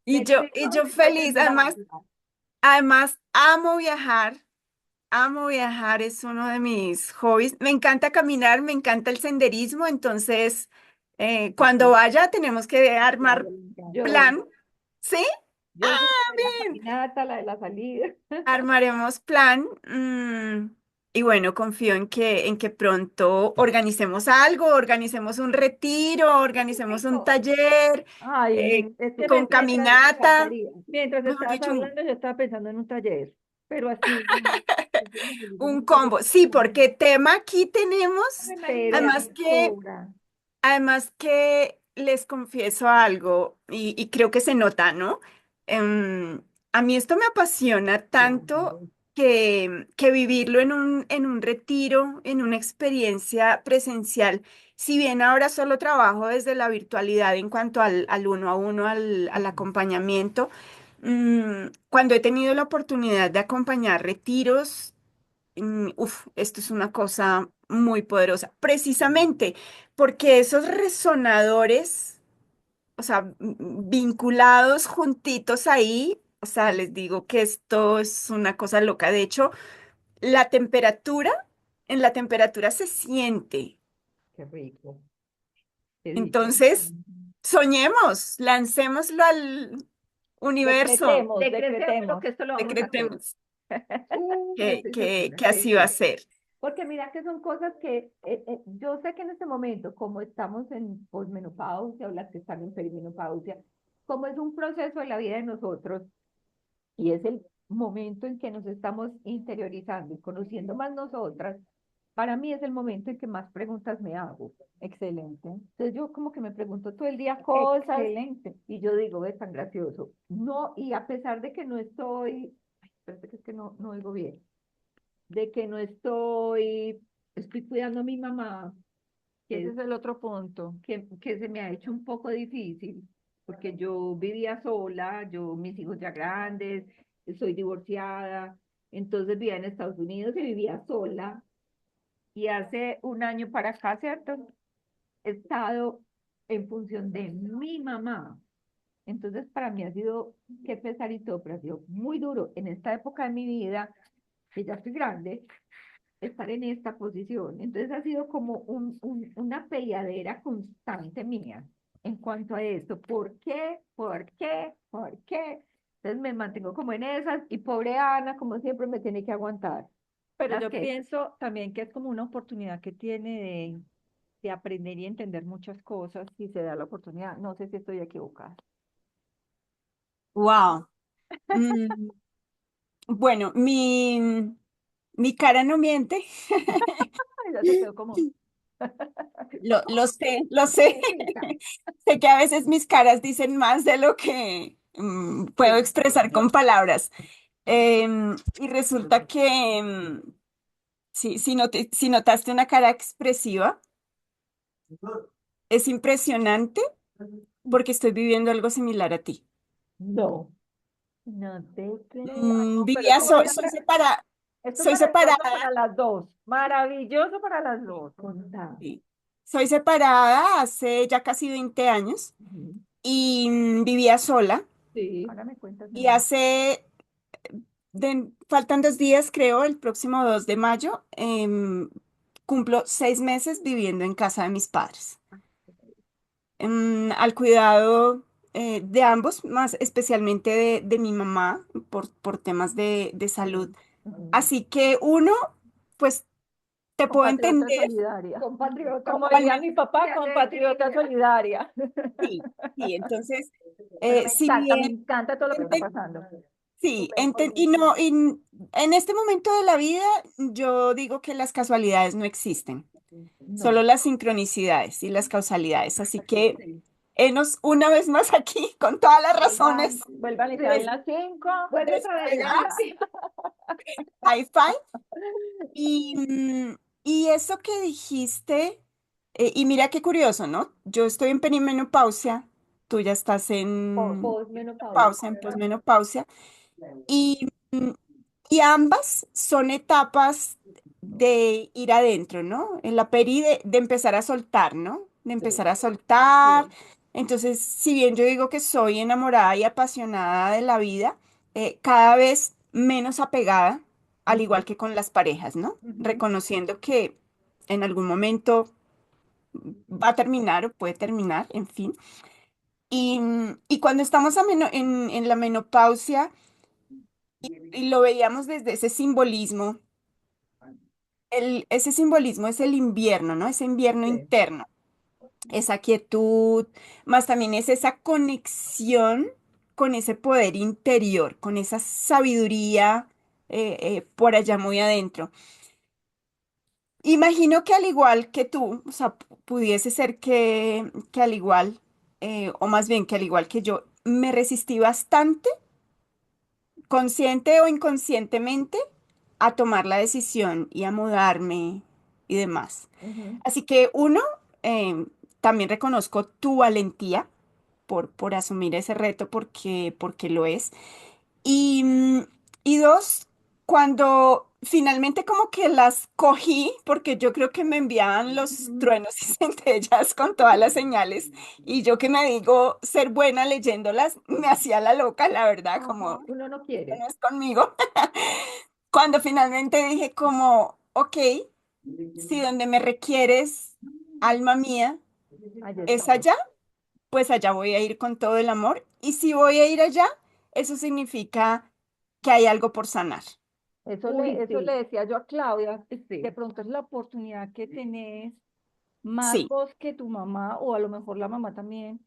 Y tenemos yo que feliz. terminarla. Además, amo viajar. Amo viajar, es uno de mis hobbies. Me encanta caminar, me encanta el senderismo, entonces cuando vaya tenemos que armar Yo, plan, ¿sí? yo soy la de la Bien. caminata, la de la salida. Armaremos plan, y bueno, confío en que pronto organicemos algo, organicemos un retiro, organicemos un Rico. taller Ay, es que con mientras, Me caminata, encantaría. mientras mejor estabas dicho, hablando, yo estaba pensando en un taller, pero así, un combo. Sí, porque tema aquí tenemos, pero además me que sobra. Además que les confieso algo y creo que se nota, ¿no? A mí esto me apasiona tanto que vivirlo en un retiro, en una experiencia presencial. Si bien ahora solo trabajo desde la virtualidad en cuanto al uno a uno, al acompañamiento, cuando he tenido la oportunidad de acompañar retiros, esto es una cosa muy poderosa, precisamente porque esos resonadores, o sea, vinculados juntitos ahí, o sea, les digo que esto es una cosa loca. De hecho, la temperatura, en la temperatura se siente. Qué rico, qué dicha. Entonces, soñemos, lancémoslo al universo, Decretemos, Decretemos decretemos. que esto lo vamos a hacer. decretemos Estoy segura que que así va a sí. ser. Porque mira que son cosas que yo sé que en este momento, como estamos en posmenopausia o las que están en perimenopausia, como es un proceso de la vida de nosotros y es el momento en que nos estamos interiorizando y conociendo más nosotras, para mí es el momento en que más preguntas me hago. Excelente, Entonces yo como que me pregunto todo el día cosas excelente. y yo digo, es tan gracioso. No, y a pesar de que no estoy, ay, espérate que es que no oigo bien, de que no estoy cuidando a mi mamá, Ese que, es el otro punto. que se me ha hecho un poco difícil, porque yo vivía sola, mis hijos ya grandes, soy divorciada, entonces vivía en Estados Unidos y vivía sola, y hace un año para acá, ¿cierto? He estado en función de mi mamá. Entonces, para mí ha sido, qué pesar y todo, pero ha sido muy duro en esta época de mi vida, que ya estoy grande, estar en esta posición. Entonces ha sido como una peleadera constante mía en cuanto a esto. ¿Por qué? ¿Por qué? ¿Por qué? Entonces me mantengo como en esas y pobre Ana, como siempre, me tiene que aguantar. Pero Las yo que, pienso también que es como una oportunidad que tiene de aprender y entender muchas cosas si se da la oportunidad. No sé si estoy equivocada. Wow. Mm, bueno, mi cara no miente. Ay, ya te quedó como Lo sé, lo sé. pobrecita. Sé que a veces mis caras dicen más de lo que puedo Sí. expresar con palabras. Y resulta que si notaste una cara expresiva, es impresionante porque estoy viviendo algo similar a ti. No. No te creo. Ay, no, pero Vivía, esto vale soy para, separada, esto es soy maravilloso separada, para las dos. Maravilloso para las dos. Contá. sí. Soy separada hace ya casi 20 años Ujú. y vivía sola. Sí, Ahora me cuentas Y mejor. faltan 2 días, creo, el próximo 2 de mayo, cumplo 6 meses viviendo en casa de mis padres. Al cuidado de ambos, más especialmente de mi mamá, por temas de salud. sí. Ujú. Así que uno, pues te puedo Compatriota entender, solidaria. Compatriota. Como al diría menos mi papá, Qué compatriota alegría. solidaria. sí, sí. Entonces, Pero si me bien encanta todo lo que está enten- pasando. sí, y no, en este momento de la vida, yo digo que las casualidades no existen. Solo No. las sincronicidades y las causalidades. Así que Sí. enos una vez más aquí con todas las Vuelvan, razones vuelvan y Sí. sean las 5. Vuelves de a esperar. adelante. High five. Y eso que dijiste, y mira qué curioso, ¿no? Yo estoy en perimenopausia, tú ya estás en Posmenopausia. pausa, en posmenopausia. Y, mm, y ambas son etapas de ir adentro, ¿no? En la peri de empezar a soltar, ¿no? De empezar a soltar. Sí. Entonces, si bien yo digo que soy enamorada y apasionada de la vida, cada vez menos apegada, al igual Ujú. que con las parejas, ¿no? Ujú. Reconociendo que en algún momento va a terminar o puede terminar, en fin. Y cuando estamos en la menopausia, y lo veíamos desde ese simbolismo. Ese simbolismo es el invierno, ¿no? Ese invierno Sí. interno, esa quietud, más también es esa conexión con ese poder interior, con esa sabiduría por allá muy adentro. Imagino que al igual que tú, o sea, pudiese ser que al igual, o más bien que al igual que yo, me resistí bastante, consciente o inconscientemente, a tomar la decisión y a mudarme y demás. Ujú. Así que uno, también reconozco tu valentía por asumir ese reto porque lo es. Y dos, cuando finalmente como que las cogí, porque yo creo que me enviaban los Ujú. truenos y centellas con todas las señales, y yo que me digo ser buena leyéndolas, me hacía la loca, la verdad, como Ajá. Uno no "Esto quiere. no es conmigo". Cuando finalmente dije como, ok, si donde me requieres, alma mía, Allá es estaré. allá, pues allá voy a ir con todo el amor. Y si voy a ir allá, eso significa que hay algo por sanar. Uy, Eso le sí. decía yo a Claudia. De Sí. pronto es la oportunidad que tenés, más Sí, vos que tu mamá, o a lo mejor la mamá también,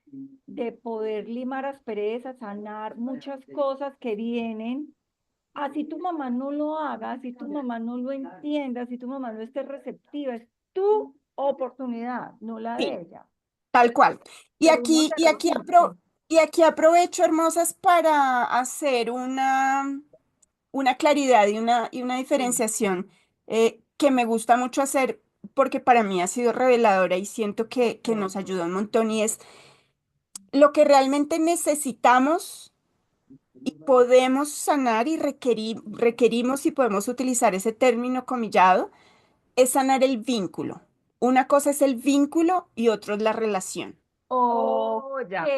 de poder limar asperezas, sanar muchas cosas que vienen. Así tu mamá no lo haga, así tu mamá no lo entienda, así tu mamá no esté receptiva, es tu oportunidad, no la de sí, ella. tal cual. Y Pero uno aquí, se y aquí, resiste. y aquí aprovecho, hermosas, para hacer una claridad y una Sí. diferenciación que me gusta mucho hacer porque para mí ha sido reveladora y siento que Ok. nos ayuda un montón y es lo que realmente necesitamos y podemos sanar y requerimos y podemos utilizar ese término comillado, es sanar el vínculo. Una cosa es el vínculo y otro es la relación. Ok, Oh, ya. ¿Ok?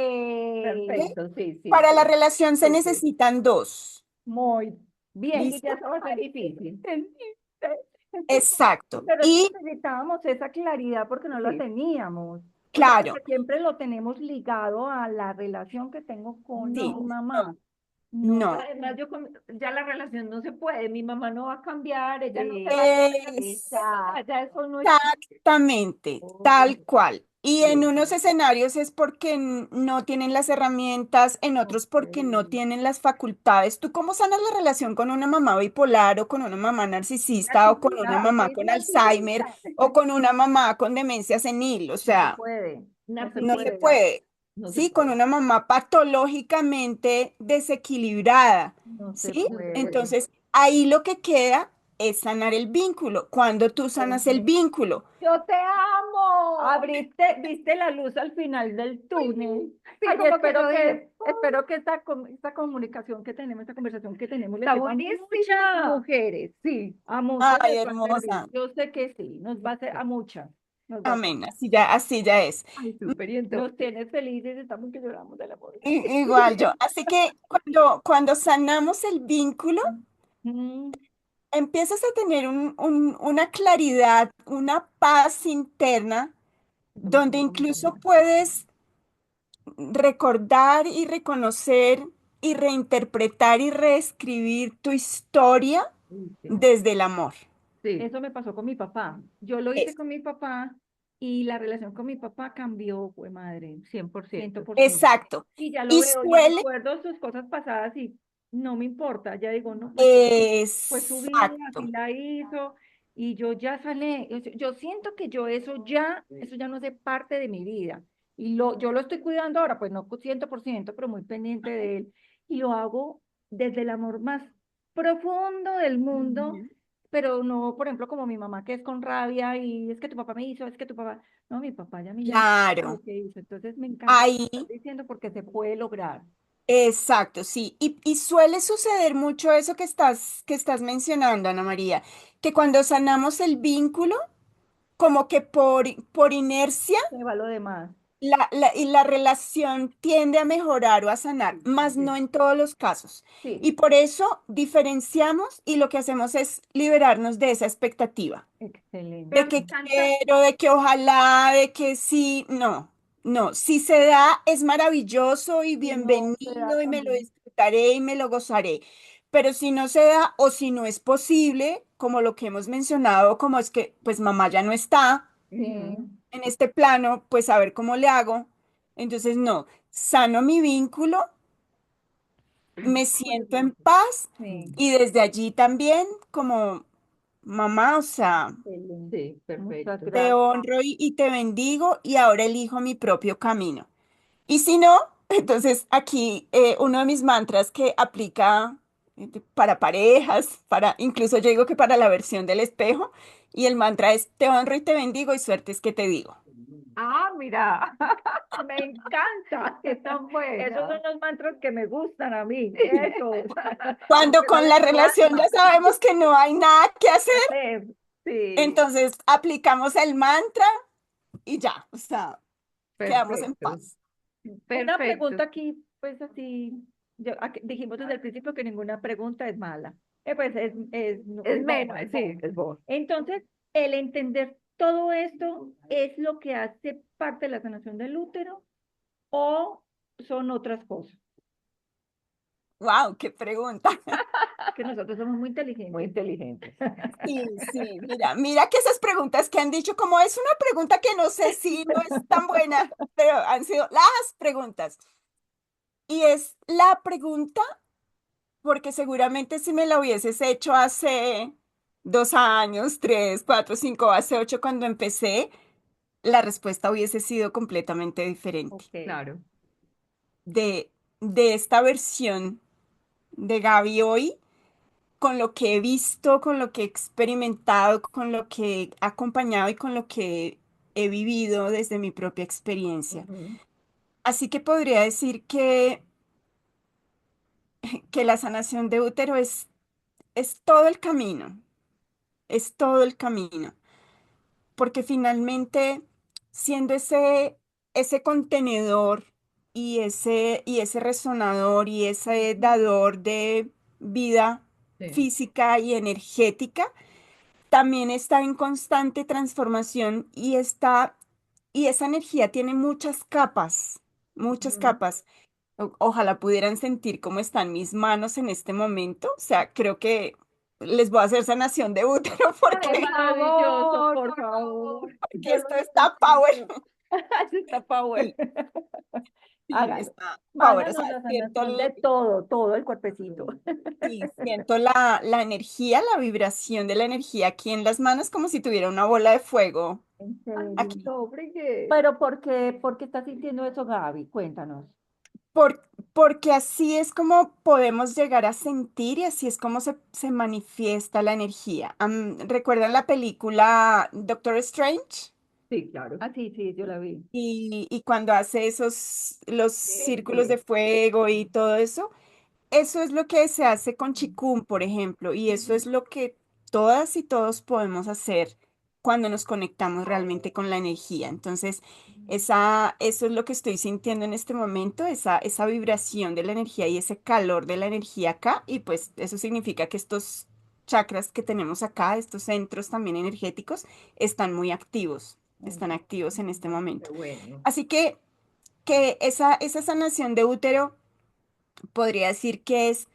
Perfecto. Sí, sí, Para la sí. relación se Súper. necesitan dos. muy bien. Y ya ¿Listo? eso va a ser Ay, difícil. entendiste. Exacto. Pero es que Y necesitábamos esa claridad porque no la Sí. teníamos. O sea, claro, porque siempre lo tenemos ligado a la relación que tengo con mi sí, No. mamá. No no. Además, ya la relación no se puede. Mi mamá no va a cambiar. Ella no se va a Exacto. ya eso no es. Exactamente, Oh, tal cual. Y en sí. unos escenarios es porque no tienen las herramientas, en otros Ok. porque no tienen las facultades. ¿Tú cómo sanas la relación con una mamá bipolar o con una mamá narcisista o con una mamá con Alzheimer Narcisista. o con una mamá con demencia senil? O No se sea, puede, no se no se puede, Narcisista. puede. No se Sí, con puede. una mamá patológicamente desequilibrada. no se ¿Sí? No se puede. puede. Entonces, ahí lo que queda es sanar el vínculo. Cuando tú sanas el vínculo, Yo te amo. Viste la luz al final del túnel. Sí, Ay, como que yo dije, espero que esta comunicación que tenemos, esta conversación que tenemos, le está sirva a buenísima. muchas mujeres, sí, a muchas ay, les va a servir. hermosa, Yo sé que sí, nos va a hacer a muchas, nos va a amén, servir. así ya es. Ay, súper, y Nos entonces, tienes felices, estamos que lloramos del amor. Igual yo. Así que cuando sanamos el vínculo, Mm, empiezas a tener una claridad, una paz interna, eso me donde pasa con mi incluso papá. puedes recordar y reconocer y reinterpretar y reescribir tu historia uy, sí, desde el amor. sí, Eso me pasó con mi papá. Yo lo hice Es- con mi papá y la relación con mi papá cambió, fue madre, 100%. 100%. exacto. Y ya lo Y veo y suele, recuerdo sus cosas pasadas y no me importa. Ya digo, no, pues fue su vida, así exacto. la hizo y yo ya salí. Yo siento que eso ya no hace parte de mi vida. Y yo lo estoy cuidando ahora, pues no 100%, pero muy pendiente de él. Y lo hago desde el amor más profundo del mundo, Ujú. pero no, por ejemplo, como mi mamá que es con rabia y es que tu papá me hizo, es que tu papá, no, mi papá ya a mí ya no sabe lo Claro. que hizo. Entonces me encanta lo que Ahí, estás diciendo porque se puede lograr. exacto, sí. Y suele suceder mucho eso que estás mencionando, Ana María, que cuando sanamos el vínculo, como que por inercia, Se va lo demás. y la relación tiende a mejorar o a sanar, más no Sí, en todos los casos. Sí, Y por eso diferenciamos y lo que hacemos es liberarnos de esa expectativa. pero De excelente. me que encanta, quiero, de que ojalá, de que sí, no, no, si se da es maravilloso y Y no se da bienvenido y me lo también. disfrutaré y me lo gozaré, pero si no se da o si no es posible, como lo que hemos mencionado, como es que pues mamá ya no está Sí, ujú, en este plano, pues a ver cómo le hago, entonces no, sano mi vínculo, me siento en paz sí, y desde allí también como mamá, o sea... excelente. sí, Muchas perfecto. Te gracias. honro y te bendigo y ahora elijo mi propio camino. Y si no, entonces aquí uno de mis mantras que aplica para parejas, incluso yo digo que para la versión del espejo, y el mantra es te honro y te bendigo y suerte es que te digo. Ah, mira, me encanta. Qué tan Esos son buena. los mantras que me gustan a mí. Eso. Los Cuando que con salen la de tu relación ya alma. sabemos que no hay nada que hacer, Hacer. Sí, entonces aplicamos el mantra y ya, o sea, quedamos en perfecto, paz. Una perfecto. pregunta aquí, pues así, dijimos desde el principio que ninguna pregunta es mala. Pues Es es menos, boba, es sí, boba. es vos. Entonces, el entender todo esto es lo que hace parte de la sanación del útero o son otras cosas. ¡Wow! ¡Qué pregunta! Que nosotros somos muy Muy inteligentes. inteligente. Sí, sí, mira que esas preguntas que han dicho, como es una pregunta que no sé si no es tan buena, pero han sido las preguntas. Y es la pregunta porque seguramente si me la hubieses hecho hace 2 años, 3, 4, 5, hace 8 cuando empecé, la respuesta hubiese sido completamente diferente. Ok. Claro. De esta versión de Gaby hoy, con lo que he visto, con lo que he experimentado, con lo que he acompañado y con lo que he vivido desde mi propia experiencia. Ujú. Así que podría decir que la sanación de útero es todo el camino, es todo el camino, porque finalmente siendo ese contenedor y ese resonador y ese dador de vida Sí. física y energética, también está en constante transformación y esa energía tiene muchas capas, muchas Ujú. capas. Ojalá pudieran sentir cómo están mis manos en este momento. O sea, creo que les voy a hacer sanación de útero Ay, porque, maravilloso, por Por favor. favor. porque Yo lo esto está power. necesito. Eso está power. Sí, sí, Hágalo. está power. O sea, Mándanos la siento, sanación de todo, todo el cuerpecito. sí, siento la energía, la vibración de la energía aquí en las manos como si tuviera una bola de fuego En Ay, serio. aquí. no, Brigitte. Pero ¿por qué estás sintiendo eso, Gaby? Cuéntanos. porque así es como podemos llegar a sentir y así es como se manifiesta la energía. ¿Recuerdan la película Doctor Strange? Sí, claro. Ah, sí, sí, yo la vi. Y cuando hace los círculos de fuego y todo eso. Eso es lo que se hace con Chikun, por ejemplo, y eso es lo que todas y todos podemos hacer cuando nos conectamos realmente con la energía. Entonces, eso es lo que estoy sintiendo en este momento, esa vibración de la energía y ese calor de la energía acá, y pues eso significa que estos chakras que tenemos acá, estos centros también energéticos, están activos en este Qué momento. bueno. Así que esa sanación de útero podría decir que es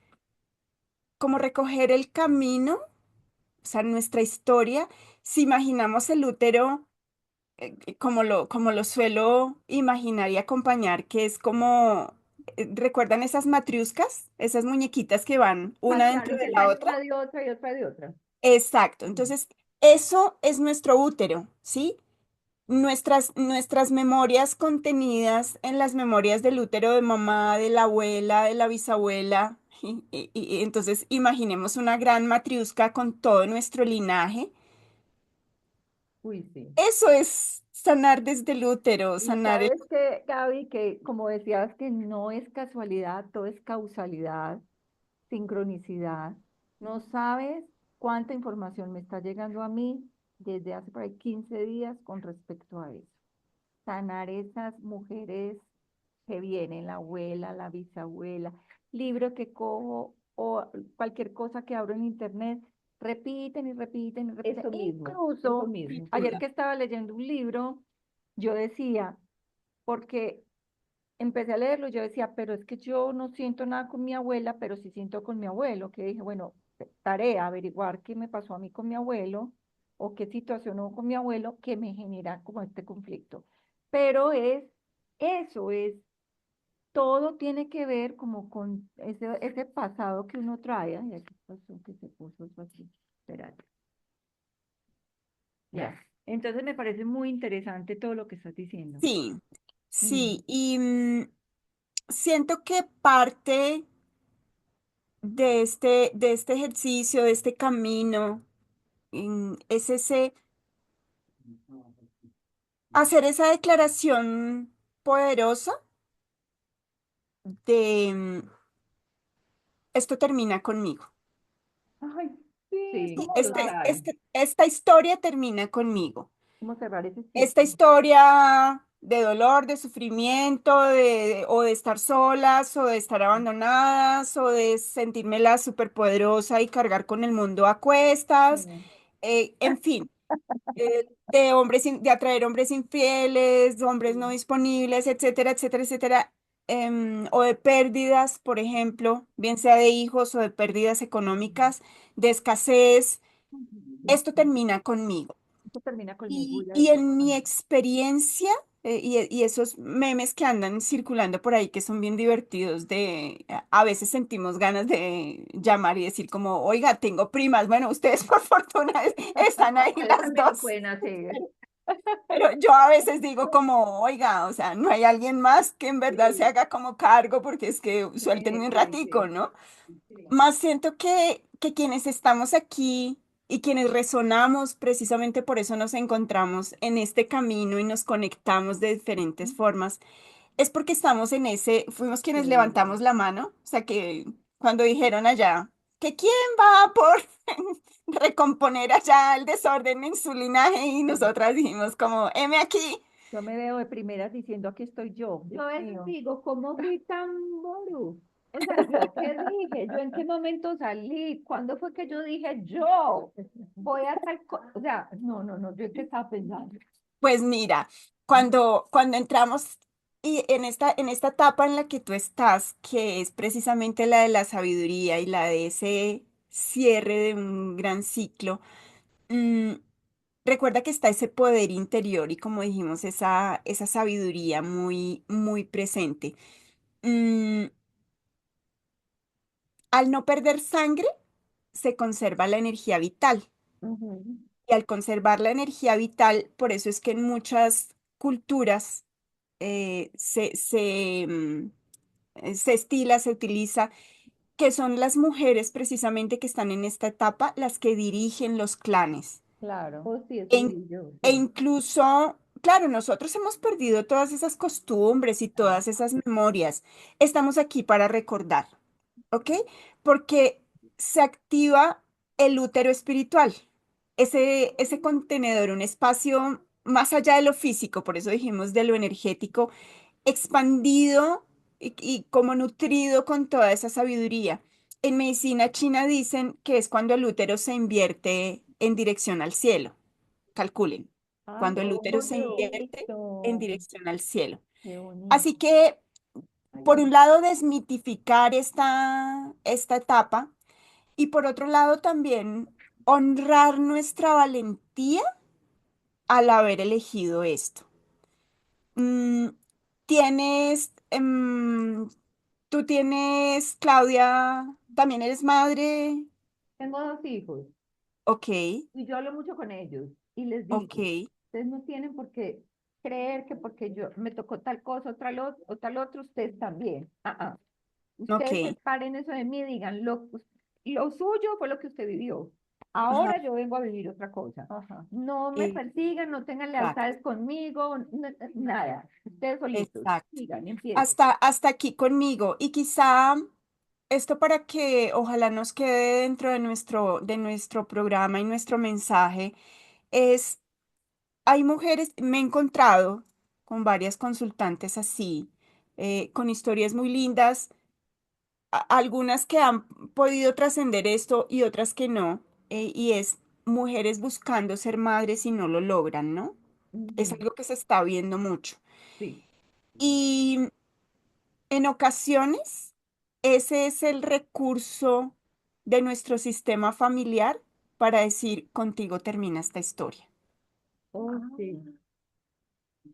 como recoger el camino, o sea, nuestra historia. Si imaginamos el útero como lo suelo imaginar y acompañar, que es como, ¿recuerdan esas matriuscas? Esas muñequitas que van Ah, una dentro claro, de que la sale otra. una de otra y otra de otra. Exacto. Mm. Entonces, eso es nuestro útero, ¿sí? Nuestras memorias contenidas en las memorias del útero de mamá, de la abuela, de la bisabuela. Y entonces imaginemos una gran matriusca con todo nuestro linaje. Uy, sí. Eso es sanar desde el útero, Y sanar el... sabes que, Gaby, que como decías que no es casualidad, todo es causalidad, sincronicidad. No sabes cuánta información me está llegando a mí desde hace por ahí 15 días con respecto a eso. Sanar esas mujeres que vienen, la abuela, la bisabuela, libro que cojo o cualquier cosa que abro en internet, repiten y repiten y repiten. Eso Incluso mismo. ayer que estaba leyendo un libro, yo decía, porque empecé a leerlo, yo decía, pero es que yo no siento nada con mi abuela, pero sí siento con mi abuelo, que dije, bueno, tarea, averiguar qué me pasó a mí con mi abuelo o qué situación hubo con mi abuelo que me genera como este conflicto. Pero eso es, todo tiene que ver como con ese pasado que uno trae. Ay, aquí pasó que se puso eso así. Espérate. Ya. Entonces me parece muy interesante todo lo que estás diciendo. Sí, Mm. sí. Y siento que parte de este ejercicio, de este camino, es ese hacer esa declaración poderosa de esto termina conmigo. Ay, sí, es Sí, como total. Esta historia termina conmigo. como cerrar ese Esta ciclo. historia de dolor, de sufrimiento, o de estar solas, o de estar abandonadas, o de sentirme la superpoderosa y cargar con el mundo a cuestas, Sí. en fin, de atraer hombres infieles, hombres no disponibles, etcétera, etcétera, etcétera, o de pérdidas, por ejemplo, bien sea de hijos o de pérdidas económicas, de escasez, esto termina conmigo. Esto termina conmigo, voy a Y decir. en mi experiencia, y esos memes que andan circulando por ahí que son bien divertidos, a veces sentimos ganas de llamar y decir como, oiga, tengo primas, bueno, ustedes por fortuna están ahí Ustedes las también lo dos. pueden hacer. Pero yo a veces digo como, oiga, o sea, no hay alguien más que en verdad se Sí, haga como cargo porque es que suéltenme un sí, ratico, sí. ¿no? Más siento que quienes estamos aquí y quienes resonamos, precisamente por eso nos encontramos en este camino y nos conectamos de diferentes formas, es porque estamos en fuimos quienes Sí. levantamos la mano, o sea que cuando dijeron allá, que quién va por recomponer allá el desorden en su linaje y nosotras dijimos como, heme aquí. Yo me veo de primeras diciendo, aquí estoy yo, Yo Dios a veces mío. digo, ¿cómo fui tan boru? O sea, ¿yo qué dije? ¿Yo en qué momento salí? ¿Cuándo fue que yo dije, yo voy a tal cosa? O sea, no, no, no, ¿yo qué estaba pensando? Pues mira, cuando entramos en esta etapa en la que tú estás, que es precisamente la de la sabiduría y la de ese cierre de un gran ciclo, mm, recuerda que está ese poder interior y como dijimos, esa sabiduría muy, muy presente. Mm, al no perder sangre, se conserva la energía vital. Ujú. Y al conservar la energía vital, por eso es que en muchas culturas se se estila, se utiliza, que son las mujeres precisamente que están en esta etapa las que dirigen los clanes. Claro. Oh, sí, eso E, vi yo, e sí. incluso, claro, nosotros hemos perdido todas esas costumbres y todas esas memorias. Estamos aquí para recordar, ¿ok? Porque se activa el útero espiritual, ese contenedor, un espacio más allá de lo físico, por eso dijimos de lo energético, expandido y como nutrido con toda esa sabiduría. En medicina china dicen que es cuando el útero se invierte en dirección al cielo. Calculen, Ay, cuando el qué útero se invierte en bonito. dirección al cielo. Qué bonito. Así que, por un lado, desmitificar esta etapa y por otro lado también honrar nuestra valentía al haber elegido esto. Mm, tienes, tú tienes, Claudia, también eres madre. Tengo dos hijos Ok, y yo hablo mucho con ellos y les ok, digo, ustedes no tienen por qué creer que porque yo me tocó tal cosa o tal otro, ustedes también. Ustedes ok. separen eso de mí, digan, lo suyo fue lo que usted vivió. Ajá, Ahora yo vengo a vivir otra cosa. Ajá. No me persigan, no tengan exacto, lealtades conmigo, nada. Ustedes solitos, exacto. sigan, empiecen. Hasta aquí conmigo. Y quizá esto para que ojalá nos quede dentro de nuestro programa y nuestro mensaje es, hay mujeres, me he encontrado con varias consultantes así, con historias muy lindas, algunas que han podido trascender esto y otras que no, y es mujeres buscando ser madres y no lo logran, ¿no? Es Ujú. algo que se está viendo mucho. Sí. Y en ocasiones, ese es el recurso de nuestro sistema familiar para decir, contigo termina esta historia. Oh, sí,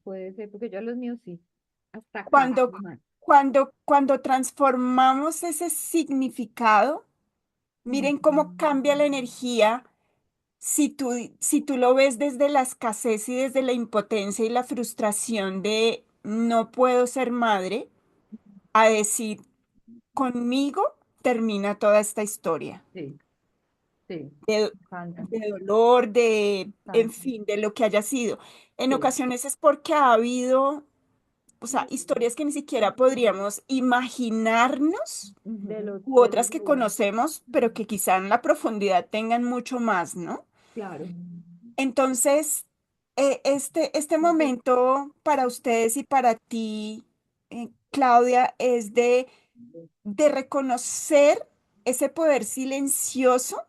puede ser, porque yo a los míos sí. Hasta acá, Cuando, no más. cuando transformamos ese significado, Mm. miren cómo cambia la energía si tú lo ves desde la escasez y desde la impotencia y la frustración de no puedo ser madre, a decir, conmigo termina toda esta historia Sí, sí, de, Canta, de dolor, en canta. fin, de lo que haya sido. En sí. ocasiones es porque ha habido, o sea, historias que ni siquiera podríamos imaginarnos Ujú. u otras que conocemos, pero que quizá en la profundidad tengan mucho más, ¿no? Claro. Entonces, este momento para ustedes y para ti, Claudia, es de reconocer ese poder silencioso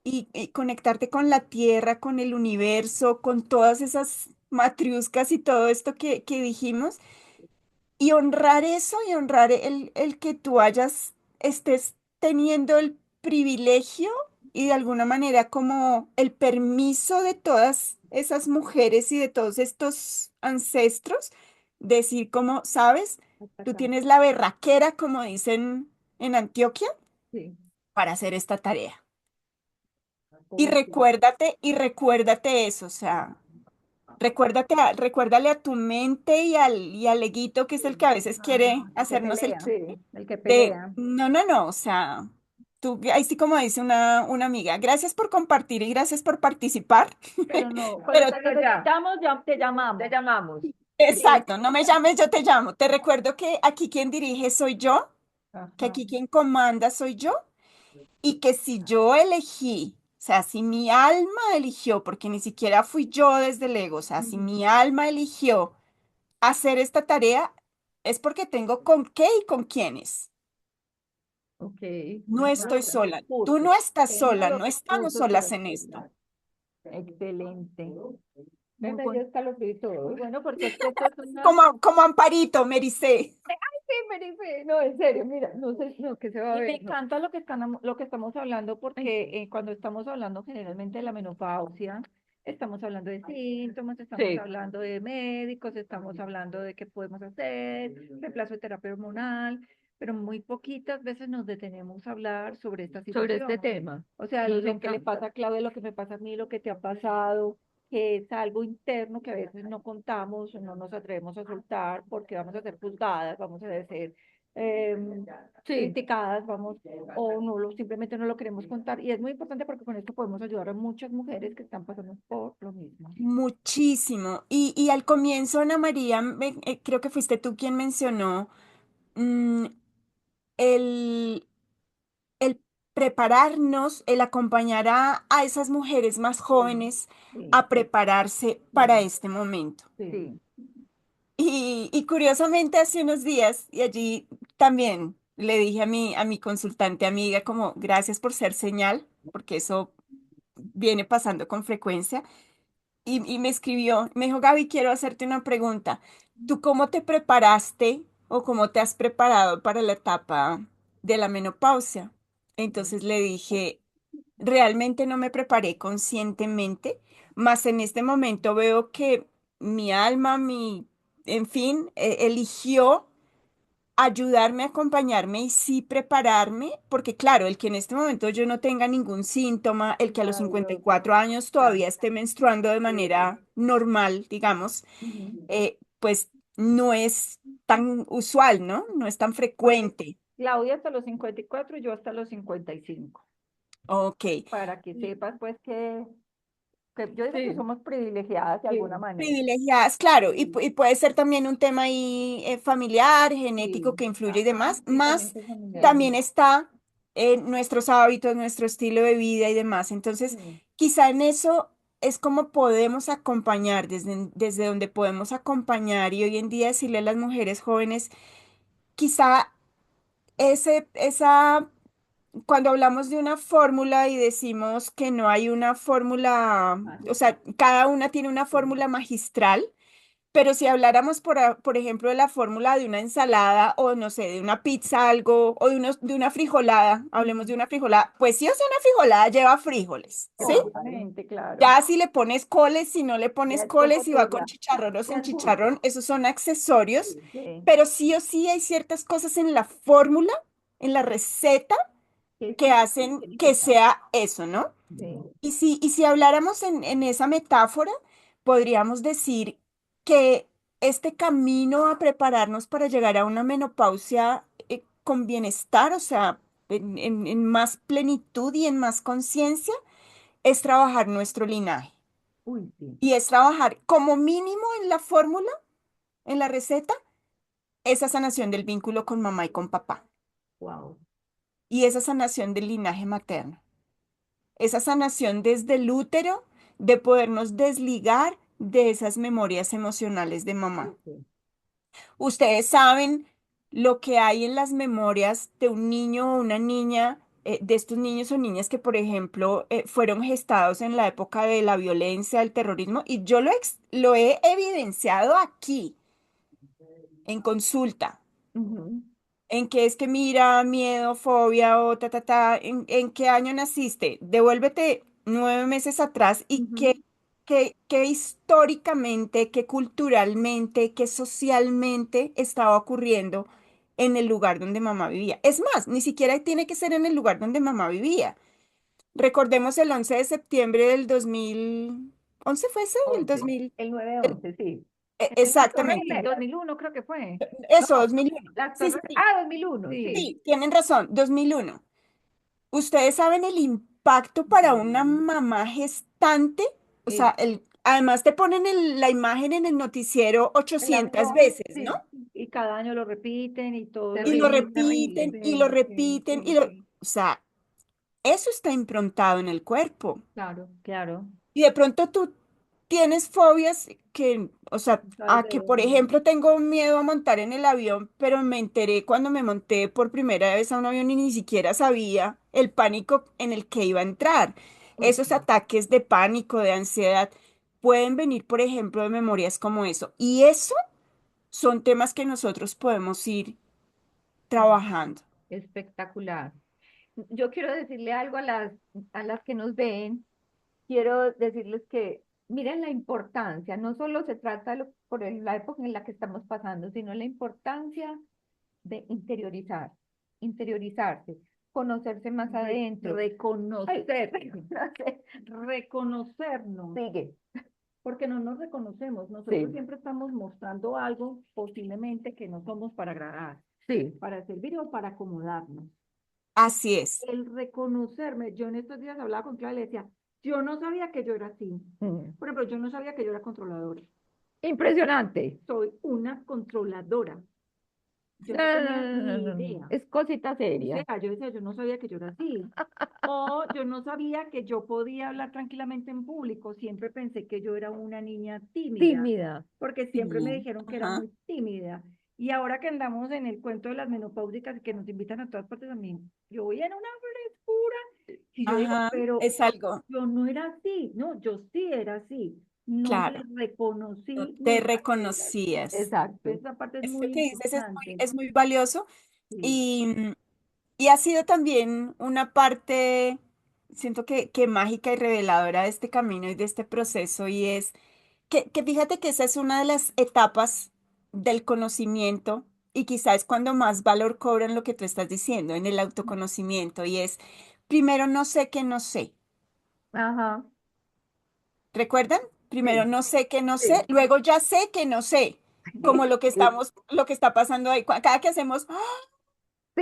y conectarte con la tierra, con el universo, con todas esas matriuscas y todo esto que dijimos, y honrar eso y honrar el que tú estés teniendo el privilegio y de alguna manera como el permiso de todas esas mujeres y de todos estos ancestros, decir como, sabes, Hasta tú acá. tienes la berraquera, como dicen en Antioquia, Sí. para hacer esta tarea. Oh, sí. Y recuérdate eso, o sea, recuérdale a tu mente y al eguito que es el que a veces quiere Ajá. El que hacernos el pelea. Sí, el que de, pelea. no, no, no, o sea, tú, ahí sí como dice una amiga, gracias por compartir y gracias por participar, Pero no, cuando pero te Pero ya, necesitamos, ya te llamamos. te llamamos. Sí. exacto, no me llames, yo te llamo. Te recuerdo que aquí quien dirige soy yo, que Ajá. aquí quien comanda soy yo y que si yo elegí, o sea, si mi alma eligió, porque ni siquiera fui yo desde el ego, o sea, si Ujú. mi alma eligió hacer esta tarea, es porque tengo con qué y con quiénes. Ok, No me estoy gusta. sola. Tú Recursos. no estás Tengo sola, los no estamos recursos para solas en esto. ayudar. Excelente. Muy Me dio bueno. escalofrío y todo. Muy bueno, porque es que esto es una. Como Amparito, Mericé. Sí, Felipe, no, en serio, mira, no sé, no, que se va a Y me ver, no. encanta lo que estamos hablando Ay, porque cuando estamos hablando generalmente de la menopausia, estamos hablando de síntomas, estamos sí, hablando de médicos, estamos hablando de qué podemos hacer, reemplazo de terapia hormonal, pero muy poquitas veces nos detenemos a hablar sobre esta sobre este situación. tema. O sea, Nos lo que le encanta. pasa a Claudia, lo que me pasa a mí, lo que te ha pasado, que es algo interno que a veces no contamos, no nos atrevemos a soltar porque vamos a ser juzgadas, vamos a ser Sí, criticadas, vamos, o simplemente no lo queremos contar. Y es muy importante porque con esto podemos ayudar a muchas mujeres que están pasando por lo mismo. Muchísimo. Y al comienzo, Ana María, creo que fuiste tú quien mencionó mm, el, el prepararnos, el acompañar a esas mujeres más jóvenes Sí, a prepararse para este momento. sí. Y curiosamente hace unos días, y allí también le dije a mi consultante amiga como gracias por ser señal, porque eso viene pasando con frecuencia, y me escribió, me dijo, Gaby, quiero hacerte una pregunta. ¿Tú cómo te preparaste o cómo te has preparado para la etapa de la menopausia? Entonces le dije, realmente no me preparé conscientemente, mas en este momento veo que mi alma, en fin, eligió ayudarme, acompañarme y sí prepararme, porque claro, el que en este momento yo no tenga ningún síntoma, el que a los 54 años todavía esté menstruando de manera normal, digamos, Ujú. pues no es tan usual, ¿no? No es tan frecuente. Claudia hasta los 54 y yo hasta los 55. Ok. Para que sepas, pues, que yo digo que sí, somos privilegiadas de alguna sí, manera. Privilegiadas, claro, y puede ser también un tema ahí familiar, genético Sí, que influye y ajá, demás, sí, también más soy familiar. también está nuestros hábitos, nuestro estilo de vida y demás. Entonces, Sí. quizá en eso es como podemos acompañar, desde donde podemos acompañar y hoy en día decirle a las mujeres jóvenes, quizá esa cuando hablamos de una fórmula y decimos que no hay una fórmula, o sea, cada una tiene una fórmula magistral, pero si habláramos, por ejemplo, de la fórmula de una ensalada o, no sé, de una pizza, algo, o de una frijolada, hablemos de Ujú. una frijolada, pues sí o sí una frijolada lleva frijoles, ¿sí? Obviamente, claro. Ya si le pones coles, si no le Ya pones es cosa coles, si va con tuya. chicharrón o sin chicharrón, esos son accesorios, Sí, pero sí o sí hay ciertas cosas en la fórmula, en la receta que que sí, hacen tiene que que estar. sea eso, ¿no? sí. Y si habláramos en esa metáfora, podríamos decir que este camino a prepararnos para llegar a una menopausia con bienestar, o sea, en más plenitud y en más conciencia, es trabajar nuestro linaje. Uy, sí, Y es trabajar como mínimo en la fórmula, en la receta, esa sanación del vínculo con mamá y con papá. wow. Y esa sanación del linaje materno. Esa sanación desde el útero, de podernos desligar de esas memorias emocionales de mamá. Sí. Ustedes saben lo que hay en las memorias de un niño o una niña, de estos niños o niñas que, por ejemplo, fueron gestados en la época de la violencia, del terrorismo, y yo lo he evidenciado aquí, en consulta. Ujú, ¿En qué es que mira, miedo, fobia o ¿En qué año naciste? Devuélvete 9 meses atrás y ujú. qué históricamente, qué culturalmente, qué socialmente estaba ocurriendo en el lugar donde mamá vivía. Es más, ni siquiera tiene que ser en el lugar donde mamá vivía. Recordemos el 11 de septiembre del 2011, ¿fue ese? El 11, 2000. el nueve el- once sí. Las Torres exactamente. 2001 creo que fue. Eso, No, 2001. las Sí, sí, torres, sí. 2001 Sí. sí. Sí, tienen razón, 2001. ¿Ustedes saben el impacto para una mamá gestante? O sea, Es además te ponen la imagen en el noticiero El 800 avión, veces, ¿no? sí. Y cada año lo repiten y todos los Y lo días. terrible, terrible. repiten, y lo Sí, sí, repiten, sí, sí. o sea, eso está improntado en el cuerpo. Claro, claro. Y de pronto tú tienes fobias que, o sea, No sabes a de que, por dónde. ejemplo, tengo miedo a montar en el avión, pero me enteré cuando me monté por primera vez a un avión y ni siquiera sabía el pánico en el que iba a entrar. Uy, Esos sí. ataques de pánico, de ansiedad, pueden venir, por ejemplo, de memorias como eso. Y eso son temas que nosotros podemos ir trabajando. Espectacular. Yo quiero decirle algo a las que nos ven. Quiero decirles que miren la importancia. No solo se trata la época en la que estamos pasando, sino la importancia de interiorizarse, conocerse más adentro. Ay, Reconocernos, sigue. porque no nos reconocemos. Nosotros Sí. siempre estamos mostrando algo posiblemente que no somos para agradar. Sí. para servir o para acomodarnos. Así es. El reconocerme, yo en estos días hablaba con Clara y le decía, yo no sabía que yo era así. Mm. Por ejemplo, yo no sabía que yo era controladora. Impresionante. Soy una controladora. Yo No, no no, tenía no, no, ni no, no, no. idea. Es cosita O seria. sea, yo decía, yo no sabía que yo era así. O yo no sabía que yo podía hablar tranquilamente en público. Siempre pensé que yo era una niña tímida, Tímida. porque Sí. siempre me dijeron que era Ajá. muy tímida. Y ahora que andamos en el cuento de las menopáusicas y que nos invitan a todas partes a mí, yo voy en una frescura. Y yo digo, Ajá. pero Es algo, yo no era así. No, yo sí era así. No me claro. No reconocí te nunca que era así. reconocías. Exacto. Esa parte es Esto muy que dices importante. es muy valioso Sí. y, y ha sido también una parte, siento que mágica y reveladora de este camino y de este proceso y es que fíjate que esa es una de las etapas del conocimiento y quizás es cuando más valor cobran lo que tú estás diciendo en el autoconocimiento y es, primero no sé que no sé. Ajá. ¿Recuerdan? Primero Sí, no sé que no sé, sí. luego ya sé que no sé, como lo que estamos, lo que está pasando ahí. Cada que hacemos, ¡ah!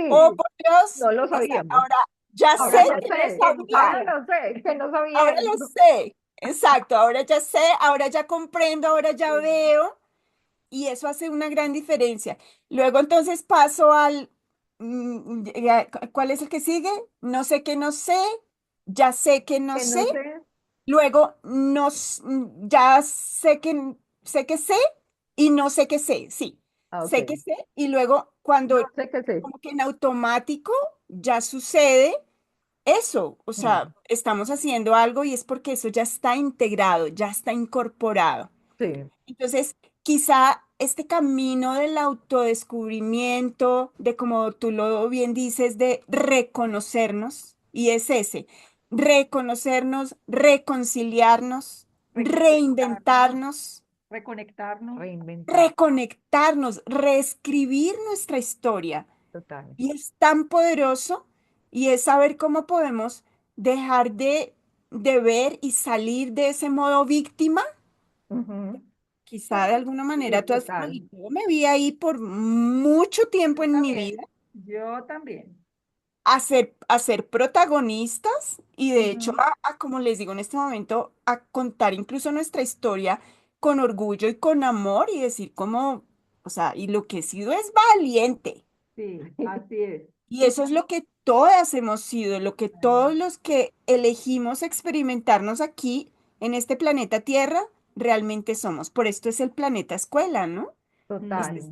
Oh, Sí, por Dios, no lo exacto, sabíamos. ahora ya sé Ahora lo Ahora que no sé sé. que no Ahora sabía, sé. lo sé. Que no ahora sabía lo eso. sé, exacto, ahora ya sé, ahora ya comprendo, ahora ya Sí. veo, y eso hace una gran diferencia. Luego entonces paso al, ¿cuál es el que sigue? No sé que no sé, ya sé que no Que sé. no sé. Luego, ya sé que sé y no sé que sé, sí, Ah, ok. sé que sé y luego No cuando sé qué sé. como que en automático ya sucede eso, o sea, Mm. estamos haciendo algo y es porque eso ya está integrado, ya está incorporado. Sí. Entonces, quizá este camino del autodescubrimiento, de como tú lo bien dices, de reconocernos, y es ese, reconocernos, reconciliarnos, Reconectarnos, reinventarnos, reconectarnos. Reinventar. reconectarnos, reescribir nuestra historia. Total. Y es tan poderoso y es saber cómo podemos dejar de ver y salir de ese modo víctima. Ujú. Quizá de alguna manera Sí, tú has, total. bueno, yo me vi ahí por mucho tiempo Yo en mi también. vida Yo también. a ser protagonistas y de hecho Ujú. como les digo en este momento, a contar incluso nuestra historia con orgullo y con amor y decir como, o sea, y lo que he sido es valiente. Sí, así es. Y eso es lo que todas hemos sido, lo que todos los que elegimos experimentarnos aquí en este planeta Tierra realmente somos. Por esto es el planeta escuela, ¿no? Este es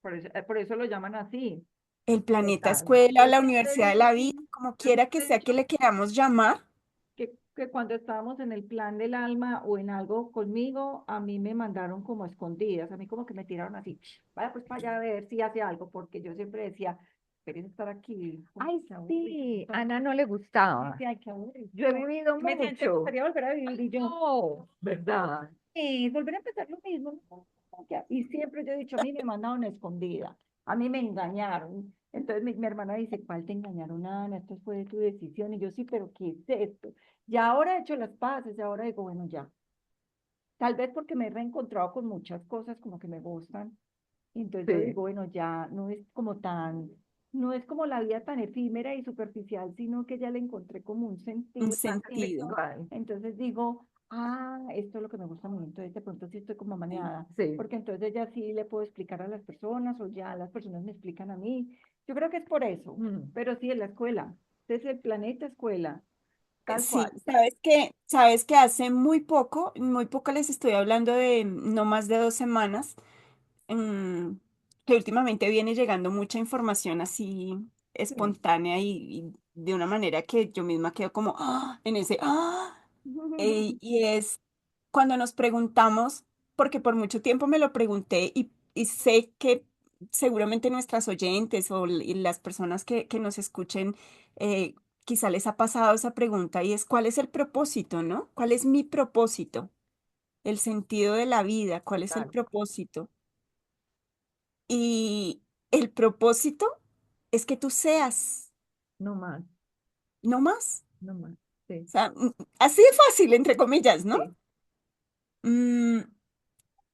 Total. Por eso lo llaman así. el planeta Total. escuela, Yo la siempre universidad de digo, la vida, como yo quiera que siempre he sea dicho que le queramos llamar. que cuando estábamos en el plan del alma o en algo conmigo, a mí me mandaron como a escondidas, a mí como que me tiraron así, vaya pues para allá a ver si hace algo, porque yo siempre decía, querés estar aquí, como Ay, que aburrido. sí, a Ana no le gustaba. Dice, ay, qué aburrido. Yo he vivido Me siento, me mucho. gustaría volver a vivir y yo, No, ¿verdad? y volver a empezar lo mismo. ¿No? Y siempre yo he dicho, a mí me mandaron escondida, a mí me engañaron. Entonces mi hermana dice, ¿cuál te engañaron, Ana? Esto fue tu decisión. Y yo, sí, pero ¿qué es esto? Y ahora he hecho las paces, y ahora digo, bueno, ya. Tal vez porque me he reencontrado con muchas cosas como que me gustan. Y entonces yo Sí, digo, bueno, ya no es como tan, no es como la vida tan efímera y superficial, sino que ya le encontré como un Un sentido sentido. completo. igual. Entonces digo, esto es lo que me gusta a mí. Entonces de pronto sí estoy como Sí. maneada, Sí, porque entonces ya sí le puedo explicar a las personas o ya las personas me explican a mí. Yo creo que es por eso, mm, pero sí en la escuela. Es el planeta escuela, tal cual. Sí, sabes que hace muy poco les estoy hablando de no más de 2 semanas, mm, que últimamente viene llegando mucha información así Sí. espontánea y de una manera que yo misma quedo como en ese y es cuando nos preguntamos, porque por mucho tiempo me lo pregunté y sé que seguramente nuestras oyentes y las personas que nos escuchen, eh, quizá les ha pasado esa pregunta y es ¿cuál es el propósito, no? ¿Cuál es mi propósito? El sentido de la vida, ¿cuál es el total. propósito? Y el propósito es que tú seas, No más, no más. no más. O Sí, sea, así de fácil, entre comillas, ¿no? sí, Mm,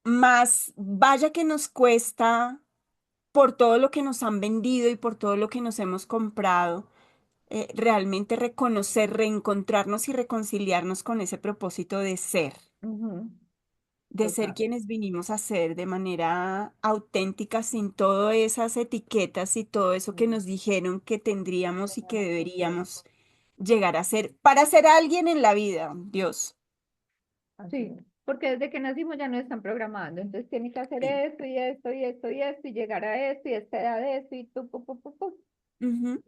más vaya que nos cuesta por todo lo que nos han vendido y por todo lo que nos hemos comprado, realmente reconocer, reencontrarnos y reconciliarnos con ese propósito Ujú, de ser total. quienes vinimos a ser de manera auténtica, sin todas esas etiquetas y todo eso que Sí, nos dijeron que tendríamos y que deberíamos llegar a ser para ser alguien en la vida, Dios. así sí, es. porque desde que nacimos ya nos están programando, entonces tiene que hacer Sí. esto y esto y esto y esto y llegar a esto y esta edad de esto y tú, pu. Ujú.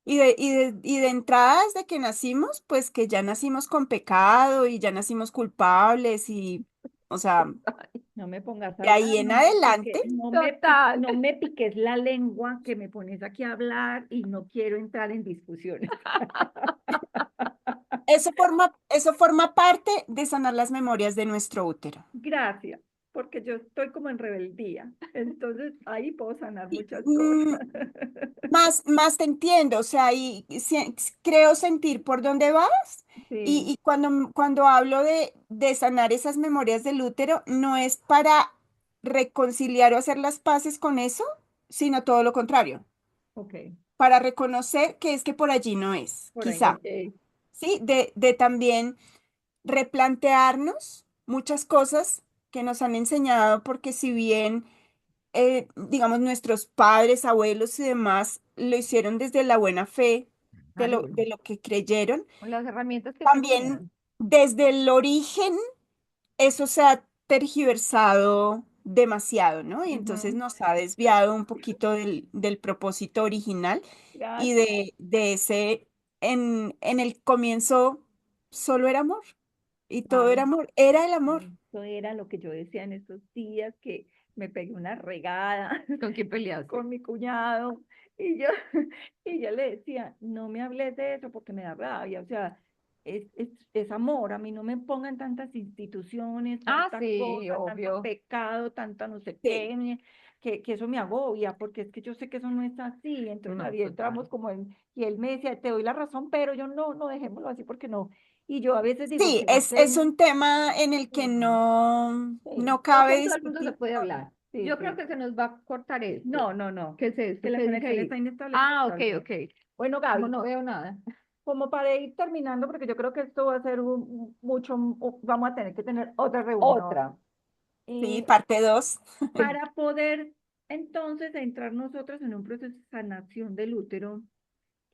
Y de entrada, desde que nacimos, pues que ya nacimos con pecado y ya nacimos culpables y, o sea, No me pongas a de hablar, ahí en adelante, Total. no me piques la lengua, que me pones aquí a hablar y no quiero entrar en discusiones. eso forma parte de sanar las memorias de nuestro útero. Gracias, porque yo estoy como en rebeldía, entonces ahí puedo sanar Y, muchas cosas. más te entiendo, o sea, creo sentir por dónde vas. Y, Sí, y cuando hablo de sanar esas memorias del útero, no es para reconciliar o hacer las paces con eso, sino todo lo contrario, ok, para reconocer que es que por allí no es, por ahí no. quizá, ¿sí? De también replantearnos muchas cosas que nos han enseñado, porque si bien digamos, nuestros padres, abuelos y demás lo hicieron desde la buena fe de lo, Claro, de lo que creyeron. con las herramientas que También tenían. desde el origen eso se ha tergiversado demasiado, ¿no? Y entonces Ujú, nos ha desviado un poquito del propósito original y gracias. en el comienzo solo era amor y todo Ay, era amor, era el amor. eso era lo que yo decía en estos días, que me pegué una regada. ¿Con quién peleaste? Con mi cuñado. Y yo, y yo le decía, no me hables de eso porque me da rabia. O sea, es amor. A mí no me pongan tantas instituciones, tanta Sí, cosa, tanto obvio. pecado, tanta no sé Sí, qué, que eso me agobia, porque es que yo sé que eso no es así. Entonces No, ahí entramos total. como en, y él me decía, te doy la razón, pero yo no, no dejémoslo así porque no. Y yo a veces digo, sí, ¿será es que un tema en el que sí, no no cabe con todo el mundo se discutir. puede hablar? Sí, Yo creo sí. que se nos va a cortar esto. No, no, no. ¿Qué es esto? Que la ¿Qué dije conexión ahí? está inestable, Ah, pero ok, está bien. ok. Bueno, No, Gaby, no veo nada. como para ir terminando, porque yo creo que esto va a ser vamos a tener que tener otra reunión. Otra. Sí, Y parte 2. Para poder entonces entrar nosotros en un proceso de sanación del útero,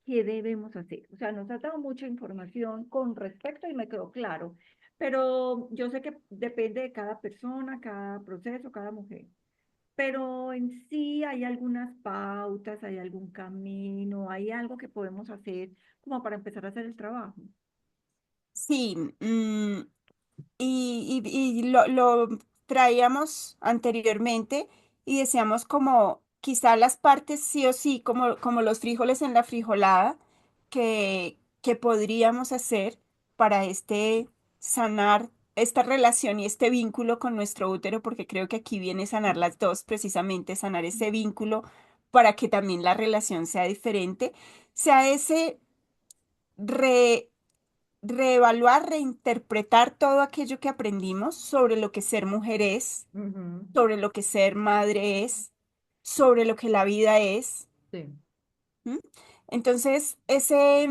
¿qué debemos hacer? O sea, nos ha dado mucha información con respecto y me quedó claro, pero yo sé que depende de cada persona, cada proceso, cada mujer. Pero en sí hay algunas pautas, hay algún camino, hay algo que podemos hacer como para empezar a hacer el trabajo. Sí, y lo traíamos anteriormente y decíamos como quizá las partes sí o sí, como los frijoles en la frijolada, que podríamos hacer para sanar esta relación y este vínculo con nuestro útero, porque creo que aquí viene sanar las dos, precisamente sanar ese vínculo para que también la relación sea diferente, sea ese re reevaluar, reinterpretar todo aquello que aprendimos sobre lo que ser mujer es, ujú, sobre lo que ser madre es, sobre lo que la vida es. sí. ¿M? Entonces, ese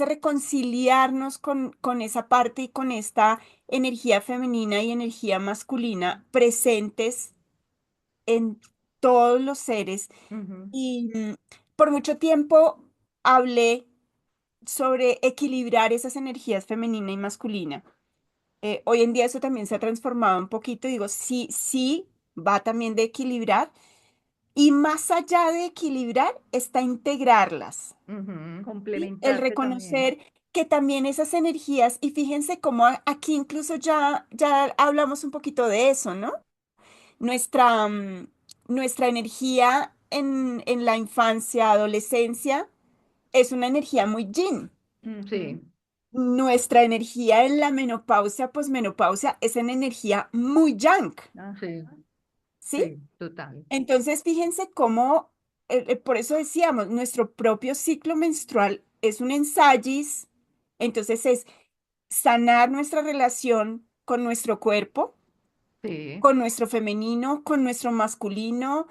reconciliarnos con esa parte y con esta energía femenina y energía masculina presentes en todos los seres. Ujú, Y por mucho tiempo hablé sobre equilibrar esas energías femenina y masculina. Hoy en día eso también se ha transformado un poquito, digo, sí, sí, va también de equilibrar y más allá de equilibrar está integrarlas, ujú. ¿sí? El Complementarse también. reconocer que también esas energías, y fíjense cómo aquí incluso ya hablamos un poquito de eso, ¿no? Nuestra energía en la infancia, adolescencia, es una energía muy yin. Sí, Ujú. Nuestra energía en la menopausia, posmenopausia, es en energía muy yang, Ajá. sí, ¿sí? sí, total. Entonces, fíjense cómo, por eso decíamos, nuestro propio ciclo menstrual es un ensayis, entonces es sanar nuestra relación con nuestro cuerpo, Sí, con nuestro femenino, con nuestro masculino,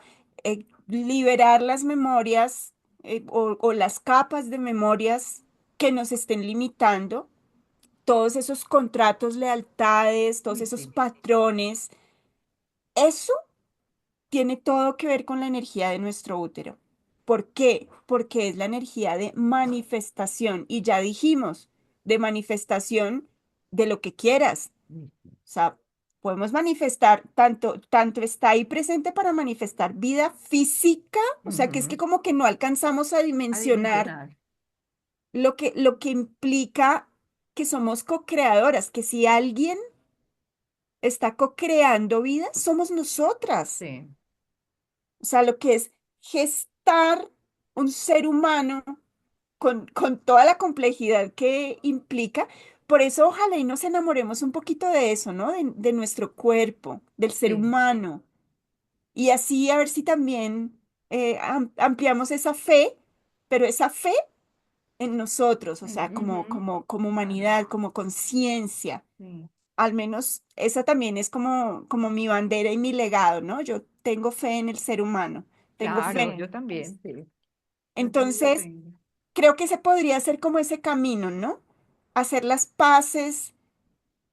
liberar las memorias o las capas de memorias que nos estén limitando, todos esos contratos, lealtades, todos Uy, esos sí, patrones. Eso tiene todo que ver con la energía de nuestro útero. ¿Por qué? Porque es la energía de manifestación. Y ya dijimos, de manifestación de lo que quieras. uy, sí. O sea, podemos manifestar, tanto está ahí presente para manifestar vida física, o sea, que es que Ujú. como que no alcanzamos a A dimensionar dimensionar. lo que implica que somos co-creadoras, que si alguien está co-creando vida, somos nosotras. Sí. O sea, lo que es gestar un ser humano con toda la complejidad que implica. Por eso, ojalá y nos enamoremos un poquito de eso, ¿no? De nuestro cuerpo, del ser Sí. humano. Y así a ver si también ampliamos esa fe, pero esa fe en nosotros, o sea, como, Ujú. como Claro. humanidad, como conciencia. Sí. Al menos esa también es como mi bandera y mi legado, ¿no? Yo tengo fe en el ser humano, tengo Claro, fe. yo también, sí. Yo también lo Entonces, tengo. creo que ese podría ser como ese camino, ¿no? Hacer las paces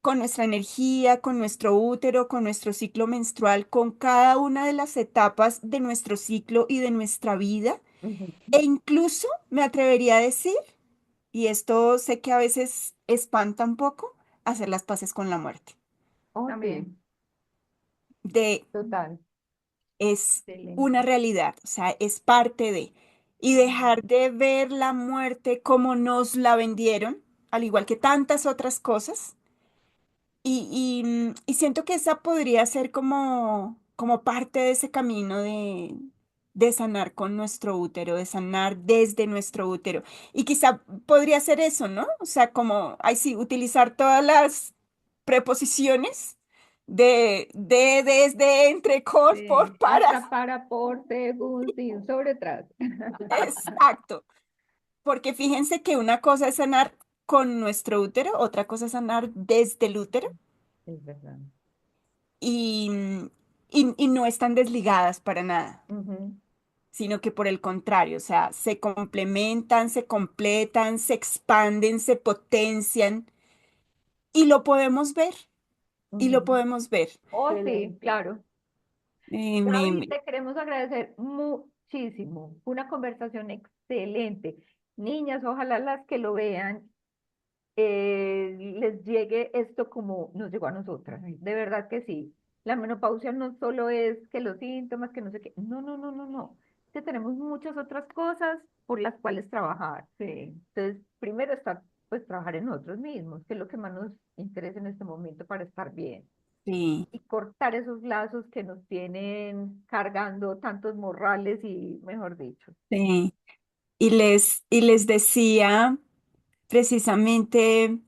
con nuestra energía, con nuestro útero, con nuestro ciclo menstrual, con cada una de las etapas de nuestro ciclo y de nuestra vida. Ujú. E incluso me atrevería a decir, y esto sé que a veces espanta un poco, hacer las paces con la muerte. Oh, sí, También, De total. es una excelente. realidad, o sea, es parte de. Y dejar de ver la muerte como nos la vendieron, al igual que tantas otras cosas. Y siento que esa podría ser como parte de ese camino de sanar con nuestro útero, de sanar desde nuestro útero. Y quizá podría ser eso, ¿no? O sea, como, ay, sí, utilizar todas las preposiciones de, desde, entre, con, por, Sí. para. Hasta para, por, según, sin, sobre, tras. Exacto. Porque fíjense que una cosa es sanar con nuestro útero, otra cosa es sanar desde el útero. Es verdad. y, y no están desligadas para nada, Ujú, sino que por el contrario, o sea, se complementan, se completan, se expanden, se potencian y lo podemos ver, y lo Ujú. podemos ver. oh, sí, Excelente. claro. Eh, me- Gaby, me- te queremos agradecer muchísimo. Fue una conversación excelente. Niñas, ojalá las que lo vean les llegue esto como nos llegó a nosotras. De verdad que sí. La menopausia no solo es que los síntomas, que no sé qué. No, no, no, no, no. Que tenemos muchas otras cosas por las cuales trabajar. Sí. Entonces, primero está, pues, trabajar en nosotros mismos, que es lo que más nos interesa en este momento para estar bien. sí, Y cortar esos lazos que nos tienen cargando tantos morrales y, mejor dicho. sí. Y les decía precisamente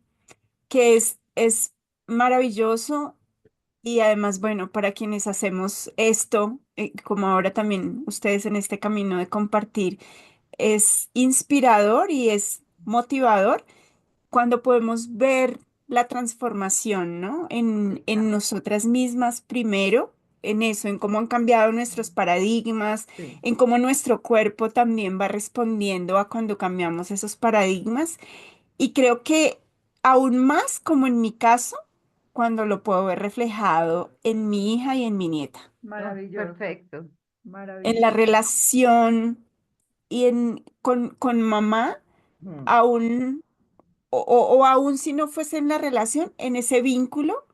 que es maravilloso. Y además, bueno, para quienes hacemos esto, como ahora también ustedes en este camino de compartir, es inspirador y es motivador cuando podemos ver la transformación, ¿no? Sí, En claro. nosotras mismas primero, en eso, en cómo han cambiado nuestros paradigmas, Sí. en cómo nuestro cuerpo también va respondiendo a cuando cambiamos esos paradigmas. Y creo que aún más, como en mi caso, cuando lo puedo ver reflejado en mi hija y en mi nieta, Oh, Maravilloso. perfecto. en la Maravilloso. relación y con mamá, Mm, aún, o aún si no fuese en la relación, en ese vínculo,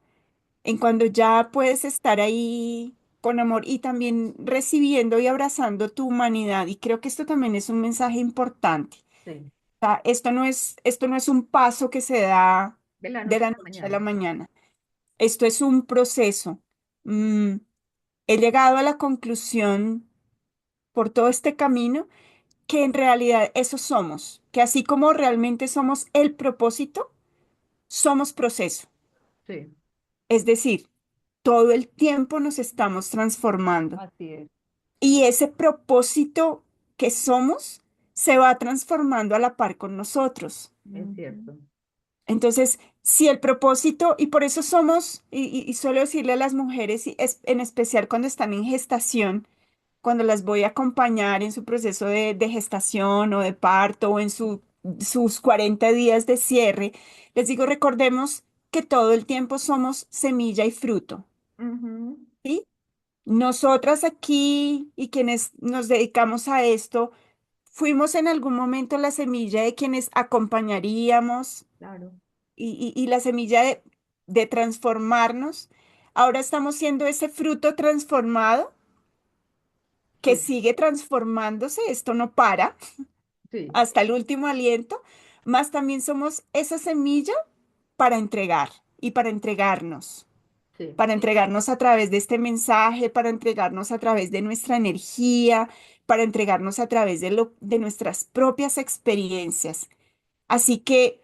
en cuando ya puedes estar ahí con amor y también recibiendo y abrazando tu humanidad. Y creo que esto también es un mensaje importante. sí. O sea, esto no es un paso que se da De la de noche la a la noche a la mañana. mañana. Esto es un proceso. Mm, He llegado a la conclusión por todo este camino que en realidad eso somos, que así como realmente somos el propósito, somos proceso. Sí, Es decir, todo el tiempo nos estamos transformando así es. y ese propósito que somos se va transformando a la par con nosotros. Es Ujú. cierto. Entonces, si el propósito, y por eso somos, y suelo decirle a las mujeres, y en especial cuando están en gestación, cuando las voy a acompañar en su proceso de gestación o de parto o en sus 40 días de cierre, les digo, recordemos que todo el tiempo somos semilla y fruto, Ujú. ¿sí? Nosotras aquí y quienes nos dedicamos a esto, fuimos en algún momento la semilla de quienes acompañaríamos Claro, y la semilla de transformarnos. Ahora estamos siendo ese fruto transformado que sí, sigue transformándose, esto no para sí, hasta el último aliento, más también somos esa semilla para entregar y sí, para entregarnos a través de este mensaje, para entregarnos a través de nuestra energía, para entregarnos a través de nuestras propias experiencias. Así que,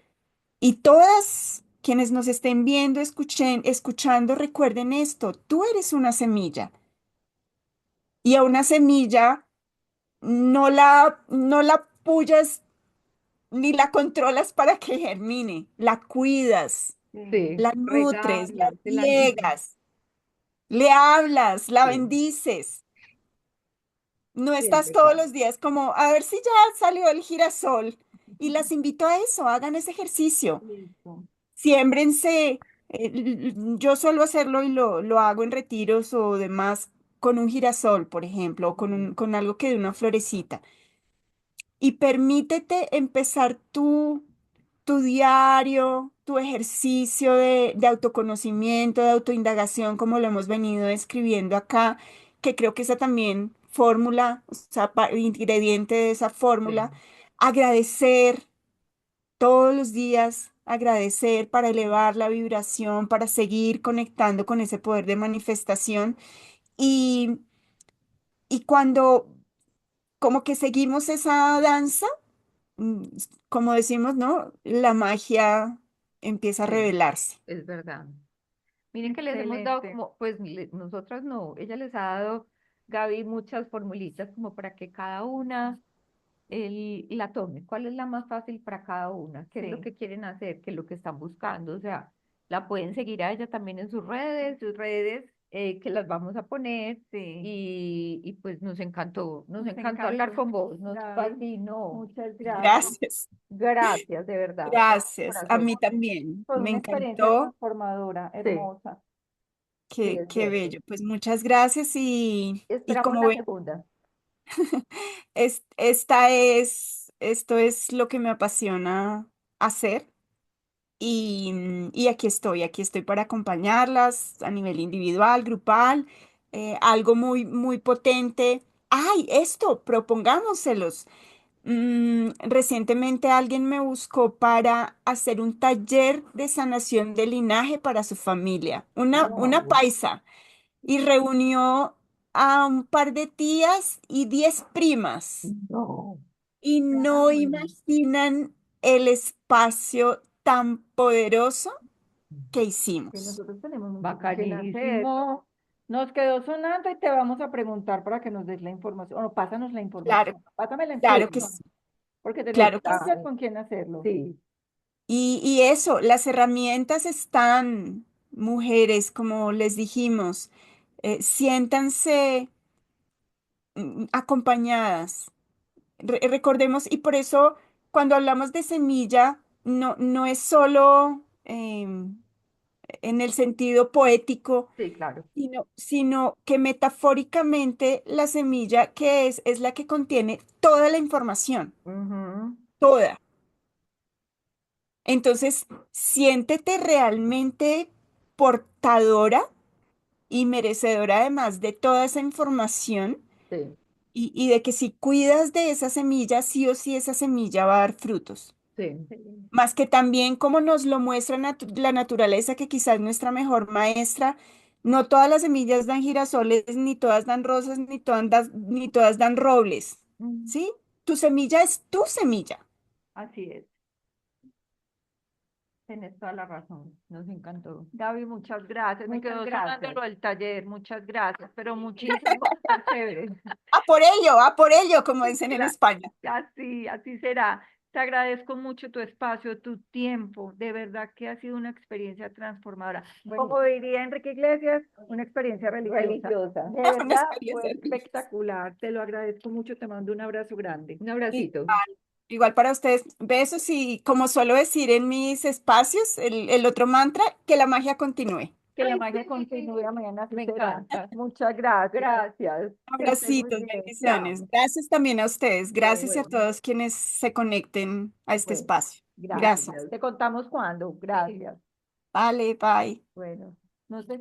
y todas quienes nos estén viendo, escuchando, recuerden esto, tú eres una semilla y a una semilla no la puyas ni la controlas para que germine, la cuidas, Sí, sí, la nutres, la regarla, se la riegas, le hablas, la sí, bendices. No sí, es estás todos verdad. los días como, a ver si ya salió el girasol. Y las invito a eso, hagan ese ejercicio. listo. Siémbrense. Yo suelo hacerlo y lo hago en retiros o demás con un girasol, por ejemplo, o con algo que dé una florecita. Y permítete empezar tu diario, tu ejercicio de autoconocimiento, de autoindagación, como lo hemos venido describiendo acá, que creo que esa también fórmula, o sea, ingrediente de esa fórmula, Sí, agradecer todos los días, agradecer para elevar la vibración, para seguir conectando con ese poder de manifestación. Y, y cuando como que seguimos esa danza, mm, como decimos, ¿no? La magia empieza a sí, revelarse. es verdad. Miren que les hemos dado Excelente. como, pues nosotras no, ella les ha dado, Gaby, muchas formulitas como para que cada una la tome. ¿Cuál es la más fácil para cada una? ¿Qué es lo Sí, que quieren hacer? ¿Qué es lo que están buscando? O sea, la pueden seguir a ella también en sus redes que las vamos a poner sí. y pues nos Nos encantó hablar encantó. con vos, nos Gaby, fascinó. muchas gracias. Gracias, Gracias, de verdad, de gracias. A corazón. mí también. Fue Me una experiencia encantó. transformadora, Sí, hermosa. sí, Qué, es qué cierto. bello. Pues muchas gracias y Esperamos como la ven, segunda. esto es lo que me apasiona hacer. Y aquí estoy para acompañarlas a nivel individual, grupal, algo muy, muy potente. ¡Ay, esto! Propongámoselos. Recientemente alguien me buscó para hacer un taller de sanación de linaje para su familia, una Wow. paisa, y reunió a un par de tías y 10 primas. No. Y no Gaby, imaginan el espacio tan poderoso que que hicimos. nosotros tenemos mucho con quién hacer. Bacanísimo. Nos quedó sonando y te vamos a preguntar para que nos des la información. O no, pásanos la Claro, información. Pásame la Sí, claro que información, sí, porque tenemos claro que sí. muchas con quién hacerlo. sí, Y eso, las herramientas están, mujeres, como les dijimos, siéntanse acompañadas. Recordemos, y por eso cuando hablamos de semilla, no es solo en el sentido poético, sí, claro. sino que metafóricamente la semilla que es la que contiene toda la información, Ujú, toda. Entonces, siéntete realmente portadora y merecedora además de toda esa información sí, y de que si cuidas de esa semilla, sí o sí esa semilla va a dar frutos. sí, Sí. Más que también como nos lo muestra la naturaleza, que quizás es nuestra mejor maestra, no todas las semillas dan girasoles, ni todas dan rosas, ni todas dan robles, Mm, ¿sí? Tu semilla es tu semilla. así es. tienes toda la razón. Nos encantó. Gaby, muchas gracias. Me Muchas quedó sonando gracias. lo del taller. Muchas gracias, pero muchísimo, súper chévere. A por ello, como dicen en España. Así será. Te agradezco mucho tu espacio, tu tiempo. De verdad que ha sido una experiencia transformadora. Como diría Enrique Iglesias, una experiencia religiosa. Religiosa. De Una verdad fue experiencia religiosa. espectacular. Te lo agradezco mucho. Te mando un abrazo grande. Un Igual, abracito. igual para ustedes, besos y como suelo decir en mis espacios, el otro mantra, que la magia continúe. Que la Ay, magia sí, continúe mañana, así me será. encanta. Muchas gracias. Gracias. Que estés muy Abracitos, bien. Chao. bendiciones. Gracias también a ustedes. Gracias a Bueno, todos quienes se conecten a este Bueno, espacio. gracias. Gracias. gracias. Te contamos cuándo. Sí. Gracias. Vale, bye. Bueno, no sé.